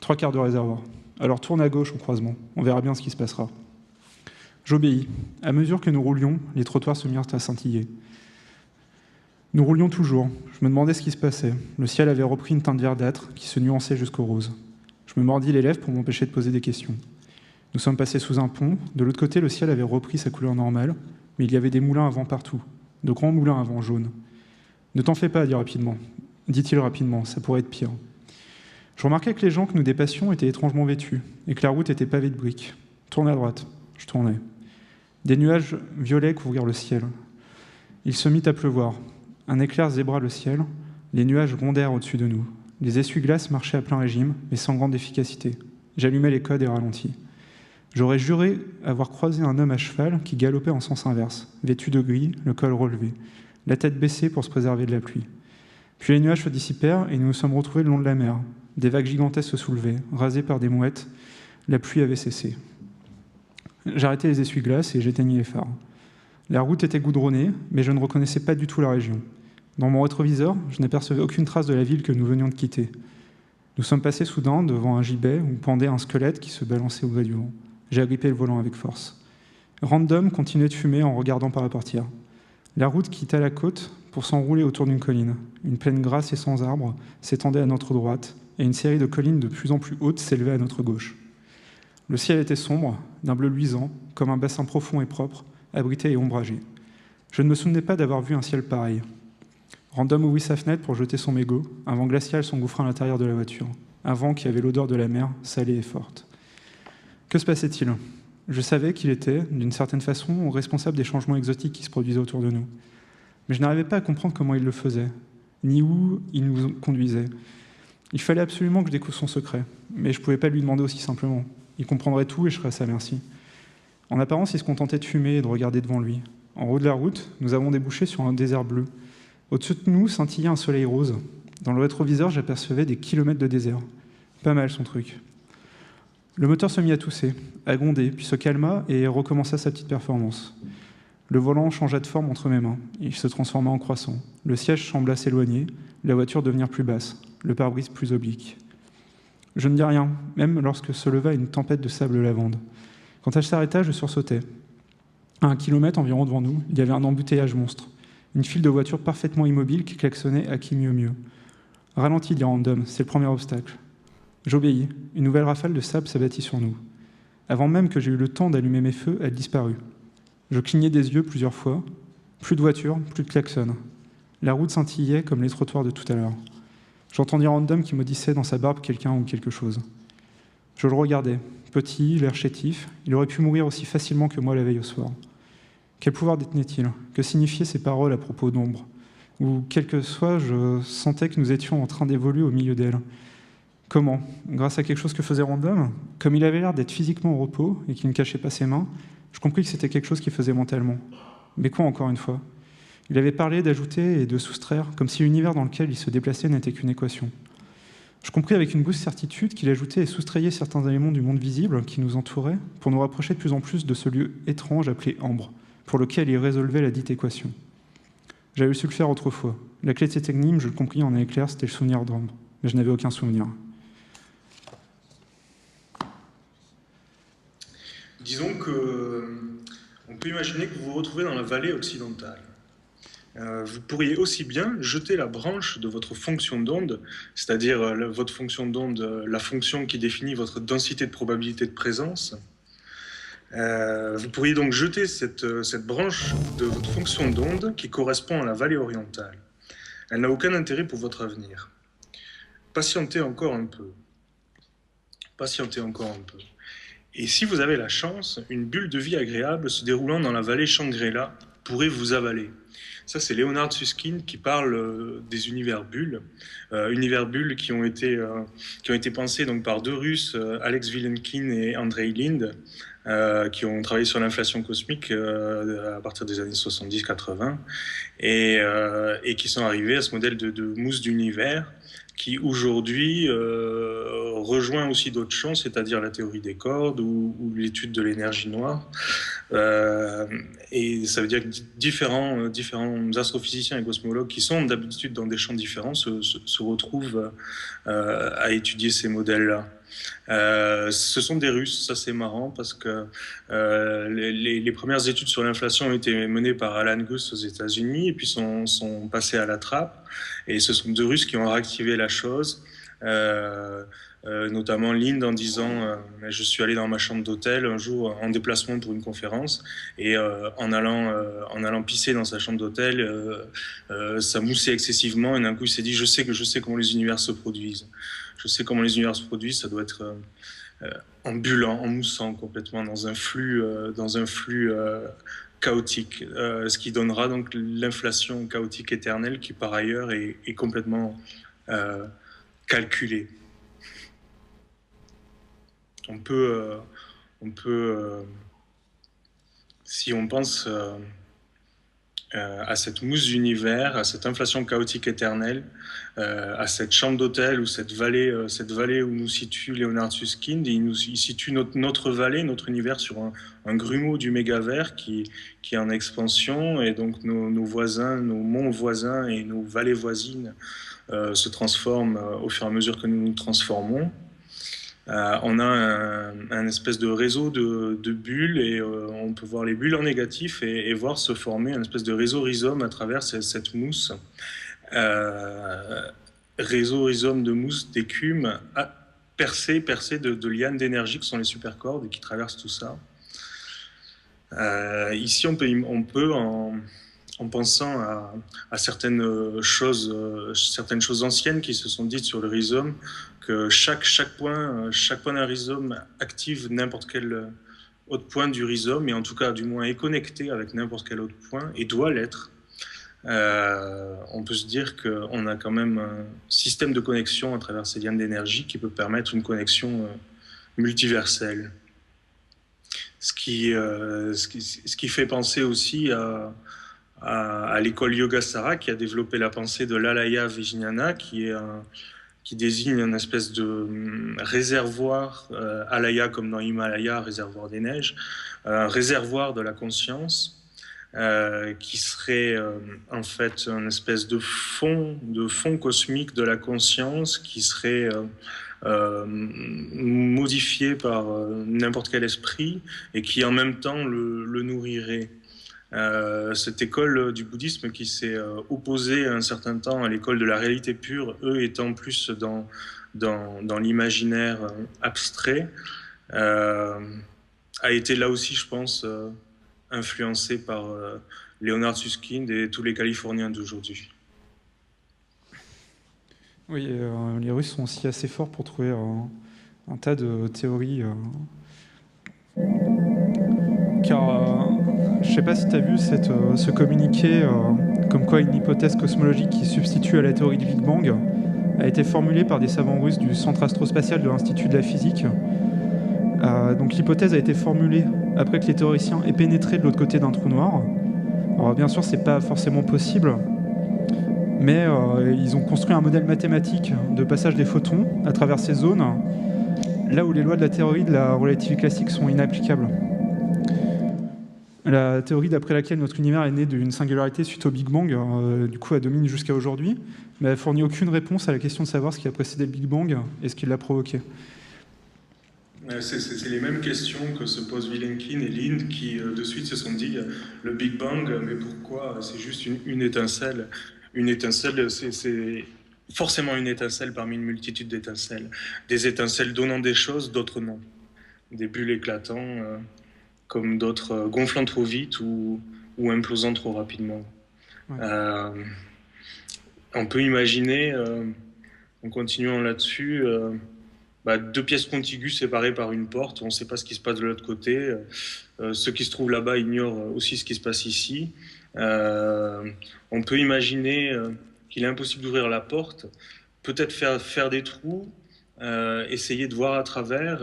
3 quarts de réservoir. Alors tourne à gauche au croisement, on verra bien ce qui se passera. J'obéis. À mesure que nous roulions, les trottoirs se mirent à scintiller. Nous roulions toujours. Je me demandais ce qui se passait. Le ciel avait repris une teinte verdâtre qui se nuançait jusqu'au rose. Je me mordis les lèvres pour m'empêcher de poser des questions. Nous sommes passés sous un pont. De l'autre côté, le ciel avait repris sa couleur normale, mais il y avait des moulins à vent partout, de grands moulins à vent jaunes. Ne t'en fais pas, dit-il rapidement, ça pourrait être pire. Je remarquais que les gens que nous dépassions étaient étrangement vêtus et que la route était pavée de briques. Tourne à droite. Je tournais. Des nuages violets couvrirent le ciel. Il se mit à pleuvoir. Un éclair zébra le ciel. Les nuages grondèrent au-dessus de nous. Les essuie-glaces marchaient à plein régime, mais sans grande efficacité. J'allumai les codes et ralentis. J'aurais juré avoir croisé un homme à cheval qui galopait en sens inverse, vêtu de gris, le col relevé, la tête baissée pour se préserver de la pluie. Puis les nuages se dissipèrent et nous nous sommes retrouvés le long de la mer. Des vagues gigantesques se soulevaient, rasées par des mouettes. La pluie avait cessé. J'arrêtai les essuie-glaces et j'éteignis les phares. La route était goudronnée, mais je ne reconnaissais pas du tout la région. Dans mon rétroviseur, je n'apercevais aucune trace de la ville que nous venions de quitter. Nous sommes passés soudain devant un gibet où pendait un squelette qui se balançait au gré du vent. J'ai agrippé le volant avec force. Random continuait de fumer en regardant par la portière. La route quitta la côte pour s'enrouler autour d'une colline. Une plaine grasse et sans arbres s'étendait à notre droite, et une série de collines de plus en plus hautes s'élevait à notre gauche. Le ciel était sombre, d'un bleu luisant, comme un bassin profond et propre, abrité et ombragé. Je ne me souvenais pas d'avoir vu un ciel pareil. Random ouvrit sa fenêtre pour jeter son mégot. Un vent glacial s'engouffra à l'intérieur de la voiture. Un vent qui avait l'odeur de la mer, salée et forte. Que se passait-il? Je savais qu'il était, d'une certaine façon, responsable des changements exotiques qui se produisaient autour de nous. Mais je n'arrivais pas à comprendre comment il le faisait, ni où il nous conduisait. Il fallait absolument que je découvre son secret, mais je ne pouvais pas lui demander aussi simplement. Il comprendrait tout et je serais à sa merci. En apparence, il se contentait de fumer et de regarder devant lui. En haut de la route, nous avons débouché sur un désert bleu. Au-dessus de nous scintillait un soleil rose. Dans le rétroviseur, j'apercevais des kilomètres de désert. Pas mal son truc. Le moteur se mit à tousser, à gronder, puis se calma et recommença sa petite performance. Le volant changea de forme entre mes mains. Il se transforma en croissant. Le siège sembla s'éloigner, la voiture devenir plus basse, le pare-brise plus oblique. Je ne dis rien, même lorsque se leva une tempête de sable lavande. Quand elle s'arrêta, je sursautai. À 1 kilomètre environ devant nous, il y avait un embouteillage monstre. Une file de voitures parfaitement immobiles qui klaxonnaient à qui mieux mieux. Ralentis, dit Random, c'est le premier obstacle. J'obéis. Une nouvelle rafale de sable s'abattit sur nous. Avant même que j'aie eu le temps d'allumer mes feux, elle disparut. Je clignai des yeux plusieurs fois. Plus de voitures, plus de klaxons. La route scintillait comme les trottoirs de tout à l'heure. J'entendis Random qui maudissait dans sa barbe quelqu'un ou quelque chose. Je le regardais. Petit, l'air chétif, il aurait pu mourir aussi facilement que moi la veille au soir. Quel pouvoir détenait-il? Que signifiaient ces paroles à propos d'ombre? Ou, quel que soit, je sentais que nous étions en train d'évoluer au milieu d'elle. Comment? Grâce à quelque chose que faisait Random? Comme il avait l'air d'être physiquement au repos et qu'il ne cachait pas ses mains, je compris que c'était quelque chose qu'il faisait mentalement. Mais quoi, encore une fois? Il avait parlé d'ajouter et de soustraire, comme si l'univers dans lequel il se déplaçait n'était qu'une équation. Je compris avec une douce certitude qu'il ajoutait et soustrayait certains éléments du monde visible qui nous entourait pour nous rapprocher de plus en plus de ce lieu étrange appelé Ambre, pour lequel il résolvait la dite équation. J'avais su le faire autrefois. La clé de cette énigme, je le compris en un éclair, c'était le souvenir d'Ambre. Mais je n'avais aucun souvenir. Disons que on peut imaginer que vous vous retrouvez dans la vallée occidentale. Vous pourriez aussi bien jeter la branche de votre fonction d'onde, c'est-à-dire votre fonction d'onde, la fonction qui définit votre densité de probabilité de présence. Vous pourriez donc jeter cette branche de votre fonction d'onde qui correspond à la vallée orientale. Elle n'a aucun intérêt pour votre avenir. Patientez encore un peu. Patientez encore un peu. Et si vous avez la chance, une bulle de vie agréable se déroulant dans la vallée Shangri-La pourrait vous avaler. Ça, c'est Leonard Susskind qui parle des univers bulles qui ont été pensés donc par deux Russes, Alex Vilenkin et Andrei Lind, qui ont travaillé sur l'inflation cosmique à partir des années 70-80 et qui sont arrivés à ce modèle de mousse d'univers qui aujourd'hui rejoint aussi d'autres champs, c'est-à-dire la théorie des cordes ou l'étude de l'énergie noire. Et ça veut dire que différents astrophysiciens et cosmologues qui sont d'habitude dans des champs différents se retrouvent à étudier ces modèles-là. Ce sont des Russes, ça c'est marrant parce que les premières études sur l'inflation ont été menées par Alan Guth aux États-Unis et puis sont passées à la trappe. Et ce sont deux Russes qui ont réactivé la chose. Notamment Lind en disant je suis allé dans ma chambre d'hôtel un jour en déplacement pour une conférence et en allant pisser dans sa chambre d'hôtel ça moussait excessivement et d'un coup il s'est dit je sais comment les univers se produisent, ça doit être en bullant, en moussant complètement dans un flux chaotique, ce qui donnera donc l'inflation chaotique éternelle qui par ailleurs est complètement calculée. On peut si on pense à cette mousse d'univers, à cette inflation chaotique éternelle, à cette chambre d'hôtel ou cette vallée où nous situe Leonard Susskind, il situe notre vallée, notre univers sur un grumeau du mégavert qui est en expansion et donc nos voisins, nos monts voisins et nos vallées voisines se transforment au fur et à mesure que nous nous transformons. On a un espèce de réseau de bulles et on peut voir les bulles en négatif et voir se former un espèce de réseau rhizome à travers cette mousse. Réseau rhizome de mousse, d'écume, percé de lianes d'énergie qui sont les supercordes et qui traversent tout ça. Ici, on peut en pensant à certaines choses anciennes qui se sont dites sur le rhizome, que chaque point d'un rhizome active n'importe quel autre point du rhizome, et en tout cas du moins est connecté avec n'importe quel autre point, et doit l'être. On peut se dire qu'on a quand même un système de connexion à travers ces lianes d'énergie qui peut permettre une connexion multiverselle. Ce qui fait penser aussi à l'école Yogasara qui a développé la pensée de l'Alaya Vijnana, qui désigne une espèce de réservoir, Alaya comme dans Himalaya, réservoir des neiges, un réservoir de la conscience qui serait en fait une espèce de fond cosmique de la conscience qui serait modifié par n'importe quel esprit et qui en même temps le nourrirait. Cette école du bouddhisme qui s'est opposée un certain temps à l'école de la réalité pure, eux étant plus dans l'imaginaire abstrait, a été là aussi, je pense, influencé par Leonard Susskind et tous les Californiens d'aujourd'hui. Oui, les Russes sont aussi assez forts pour trouver un tas de théories. Car je ne sais pas si tu as vu ce communiqué comme quoi une hypothèse cosmologique qui substitue à la théorie du Big Bang a été formulée par des savants russes du Centre astrospatial de l'Institut de la physique. Donc l'hypothèse a été formulée après que les théoriciens aient pénétré de l'autre côté d'un trou noir. Alors bien sûr, c'est pas forcément possible, mais ils ont construit un modèle mathématique de passage des photons à travers ces zones, là où les lois de la théorie de la relativité classique sont inapplicables. La théorie d'après laquelle notre univers est né d'une singularité suite au Big Bang, du coup, elle domine jusqu'à aujourd'hui, mais elle fournit aucune réponse à la question de savoir ce qui a précédé le Big Bang et ce qui l'a provoqué. C'est les mêmes questions que se posent Vilenkin et Lind qui de suite se sont dit le Big Bang, mais pourquoi? C'est juste une étincelle. Une étincelle, c'est forcément une étincelle parmi une multitude d'étincelles. Des étincelles donnant des choses, d'autres non. Des bulles éclatant, comme d'autres gonflant trop vite ou implosant trop rapidement. Ouais. On peut imaginer, en continuant là-dessus, deux pièces contiguës séparées par une porte, on ne sait pas ce qui se passe de l'autre côté. Ceux qui se trouvent là-bas ignorent aussi ce qui se passe ici. On peut imaginer qu'il est impossible d'ouvrir la porte, peut-être faire des trous, essayer de voir à travers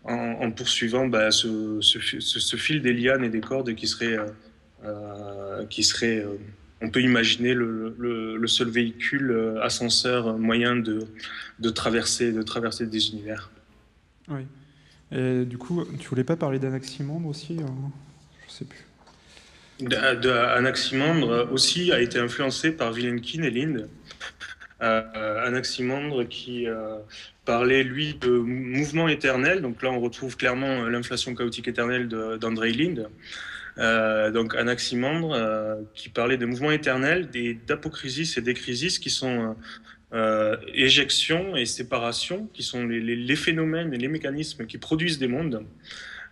en poursuivant ce fil des lianes et des cordes qui serait on peut imaginer le seul véhicule ascenseur moyen de traverser des univers. Oui. Et du coup, tu voulais pas parler d'Anaximandre aussi je sais plus. Anaximandre aussi a été influencé par Vilenkin et Lind. Anaximandre qui parlait, lui, de mouvement éternel. Donc là, on retrouve clairement l'inflation chaotique éternelle d'Andrei Lind. Donc Anaximandre qui parlait de mouvements éternels, d'apokrysis et d'écrysis qui sont éjection et séparation, qui sont les phénomènes et les mécanismes qui produisent des mondes.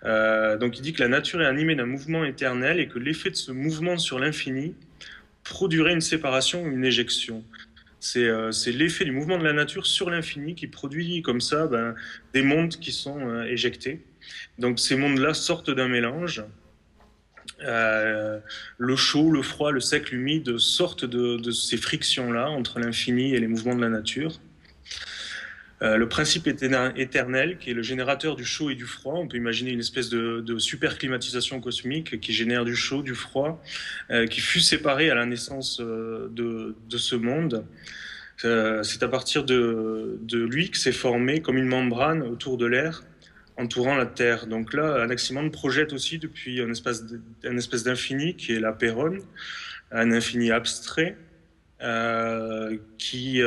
Donc il dit que la nature est animée d'un mouvement éternel et que l'effet de ce mouvement sur l'infini produirait une séparation ou une éjection. C'est l'effet du mouvement de la nature sur l'infini qui produit comme ça des mondes qui sont éjectés. Donc ces mondes-là sortent d'un mélange. Le chaud, le froid, le sec, l'humide sortent de ces frictions-là entre l'infini et les mouvements de la nature. Le principe éternel, qui est le générateur du chaud et du froid, on peut imaginer une espèce de super climatisation cosmique qui génère du chaud, du froid, qui fut séparé à la naissance de ce monde. C'est à partir de lui que s'est formé comme une membrane autour de l'air, entourant la Terre. Donc là, Anaximandre projette aussi depuis un espèce d'infini qui est la péronne, un infini abstrait, qui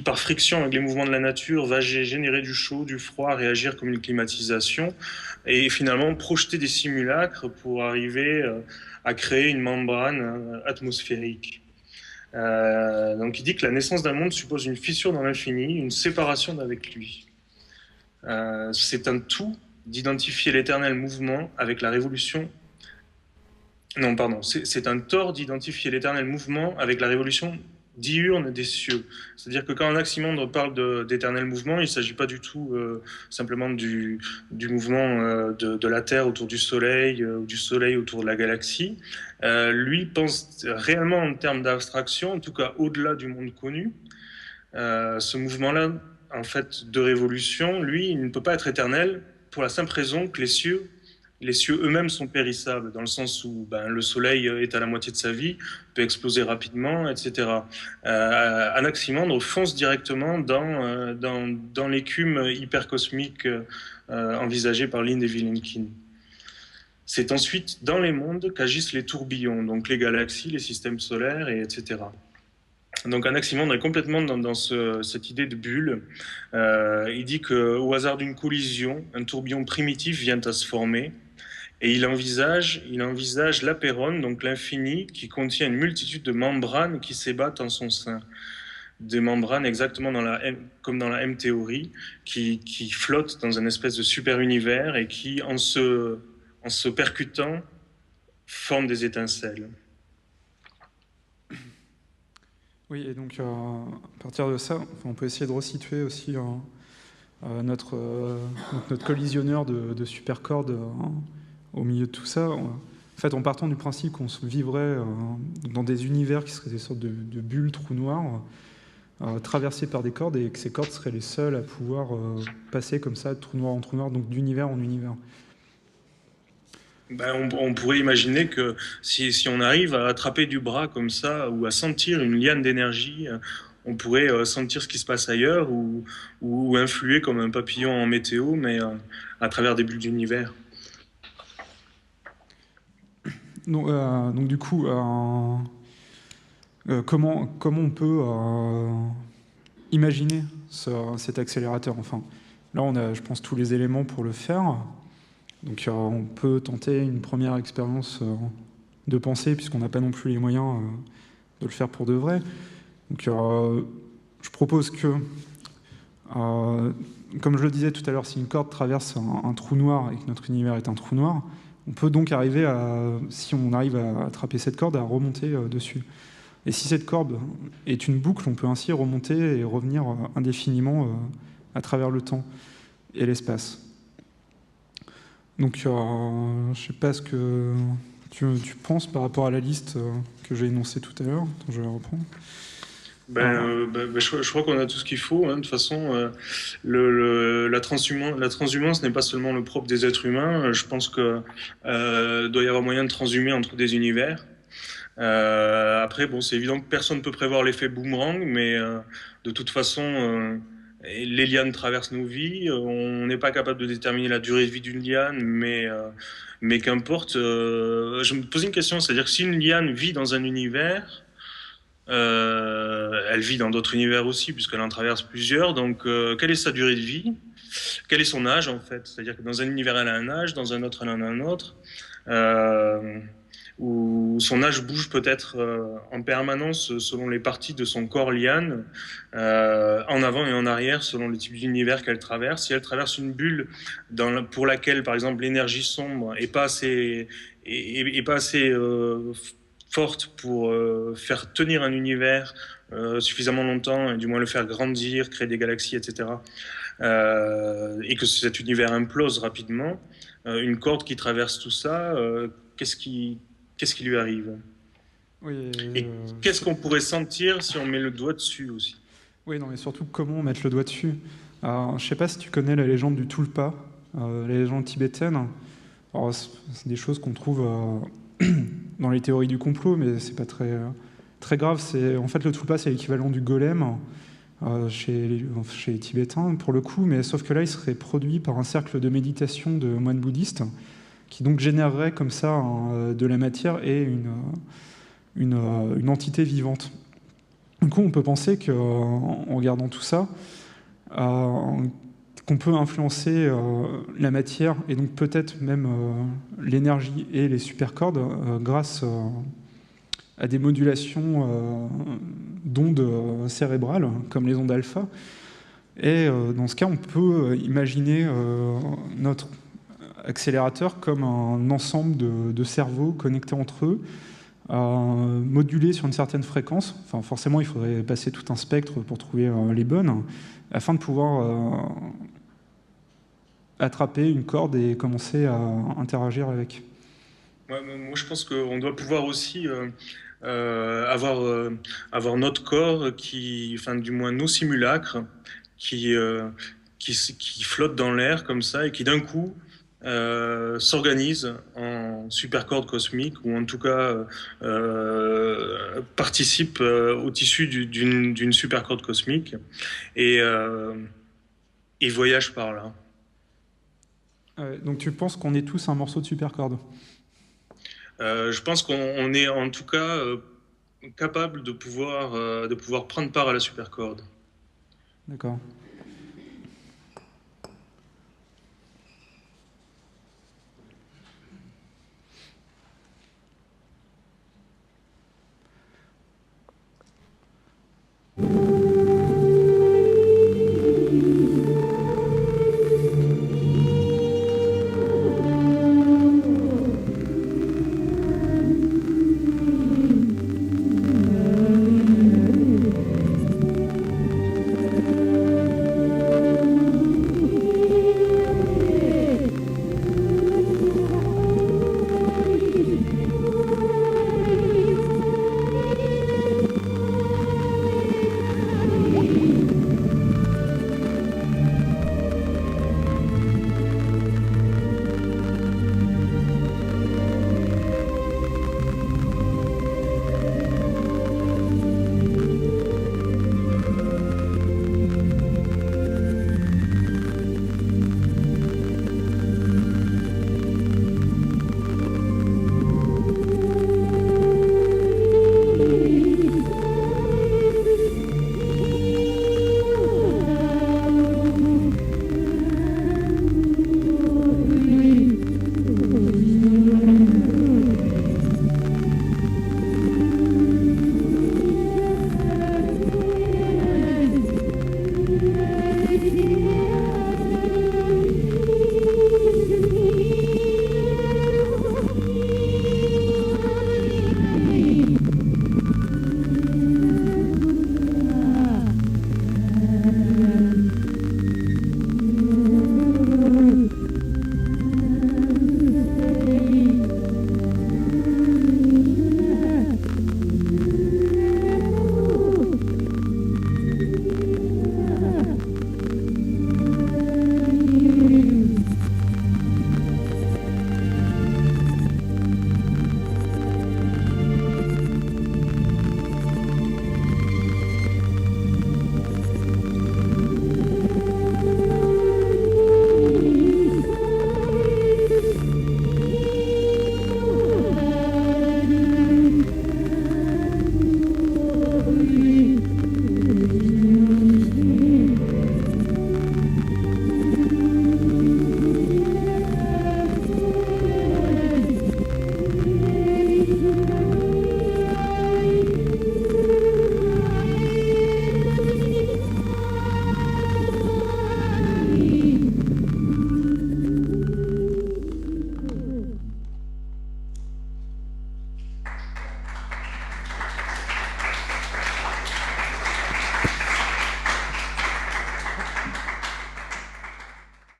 par friction avec les mouvements de la nature va générer du chaud, du froid, réagir comme une climatisation et finalement projeter des simulacres pour arriver à créer une membrane atmosphérique. Donc il dit que la naissance d'un monde suppose une fissure dans l'infini, une séparation d'avec lui. C'est un tout d'identifier l'éternel mouvement avec la révolution. Non, pardon, c'est un tort d'identifier l'éternel mouvement avec la révolution diurne des cieux. C'est-à-dire que quand Anaximandre parle d'éternel mouvement, il ne s'agit pas du tout simplement du mouvement de la Terre autour du Soleil ou du Soleil autour de la galaxie. Lui pense réellement en termes d'abstraction, en tout cas au-delà du monde connu. Ce mouvement-là, en fait, de révolution, lui, il ne peut pas être éternel pour la simple raison que les cieux eux-mêmes sont périssables, dans le sens où le Soleil est à la moitié de sa vie, peut exploser rapidement, etc. Anaximandre fonce directement dans l'écume hypercosmique envisagée par Lind et Vilenkin. C'est ensuite dans les mondes qu'agissent les tourbillons, donc les galaxies, les systèmes solaires, etc. Donc Anaximandre est complètement dans cette idée de bulle. Il dit qu'au hasard d'une collision, un tourbillon primitif vient à se former et il envisage la péronne, donc l'infini, qui contient une multitude de membranes qui s'ébattent en son sein. Des membranes exactement comme dans la M-théorie, qui flottent dans une espèce de super-univers et qui, en se percutant, forment des étincelles. Oui, et donc à partir de ça, on peut essayer de resituer aussi notre collisionneur de supercordes au milieu de tout ça. En fait, en partant du principe qu'on se vivrait dans des univers qui seraient des sortes de bulles, trous noirs, traversés par des cordes, et que ces cordes seraient les seules à pouvoir passer comme ça, de trou noir en trou noir, donc d'univers en univers. On pourrait imaginer que si on arrive à attraper du bras comme ça ou à sentir une liane d'énergie, on pourrait sentir ce qui se passe ailleurs ou influer comme un papillon en météo, mais à travers des bulles d'univers. Donc du coup, comment on peut imaginer cet accélérateur? Enfin, là, on a, je pense, tous les éléments pour le faire. Donc on peut tenter une première expérience de pensée, puisqu'on n'a pas non plus les moyens de le faire pour de vrai. Donc je propose que, comme je le disais tout à l'heure, si une corde traverse un trou noir et que notre univers est un trou noir, on peut donc arriver à, si on arrive à attraper cette corde, à remonter dessus. Et si cette corde est une boucle, on peut ainsi remonter et revenir indéfiniment à travers le temps et l'espace. Donc, je ne sais pas ce que tu penses par rapport à la liste que j'ai énoncée tout à l'heure. Attends, je vais la reprendre. Je crois qu'on a tout ce qu'il faut. Hein. De toute façon, la transhumance n'est pas seulement le propre des êtres humains. Je pense qu'il doit y avoir moyen de transhumer entre des univers. Après, bon, c'est évident que personne ne peut prévoir l'effet boomerang, mais de toute façon, les lianes traversent nos vies. On n'est pas capable de déterminer la durée de vie d'une liane, mais qu'importe. Je me posais une question, c'est-à-dire que si une liane vit dans un univers, elle vit dans d'autres univers aussi, puisqu'elle en traverse plusieurs. Donc, quelle est sa durée de vie? Quel est son âge, en fait? C'est-à-dire que dans un univers, elle a un âge, dans un autre, elle en a un autre. Où son âge bouge peut-être en permanence selon les parties de son corps liane, en avant et en arrière selon le type d'univers qu'elle traverse. Si elle traverse une bulle pour laquelle, par exemple, l'énergie sombre est pas assez, forte pour faire tenir un univers suffisamment longtemps, et du moins le faire grandir, créer des galaxies, etc., et que cet univers implose rapidement, une corde qui traverse tout ça, qu'est-ce qui lui arrive? Oui, Et qu'est-ce qu'on pourrait sentir si on met le doigt dessus aussi? oui, non, mais surtout comment mettre le doigt dessus. Je ne sais pas si tu connais la légende du Tulpa, la légende tibétaine. Alors, c'est des choses qu'on trouve dans les théories du complot, mais c'est pas très grave. En fait, le Tulpa, c'est l'équivalent du golem chez les Tibétains, pour le coup, mais sauf que là, il serait produit par un cercle de méditation de moines bouddhistes, qui donc générerait comme ça de la matière et une entité vivante. Du coup, on peut penser qu'en regardant tout ça, qu'on peut influencer la matière et donc peut-être même l'énergie et les supercordes grâce à des modulations d'ondes cérébrales, comme les ondes alpha. Et dans ce cas, on peut imaginer notre accélérateur comme un ensemble de cerveaux connectés entre eux, modulés sur une certaine fréquence. Enfin, forcément, il faudrait passer tout un spectre pour trouver les bonnes, afin de pouvoir attraper une corde et commencer à interagir avec. Ouais, moi, je pense qu'on doit pouvoir aussi avoir notre corps enfin, du moins nos simulacres, qui, euh, qui flottent dans l'air comme ça et qui d'un coup s'organisent en supercorde cosmique ou en tout cas participent au tissu d'une supercorde cosmique et, et voyagent par là. Donc tu penses qu'on est tous un morceau de supercorde? Je pense qu'on est en tout cas capable de pouvoir prendre part à la supercorde. D'accord.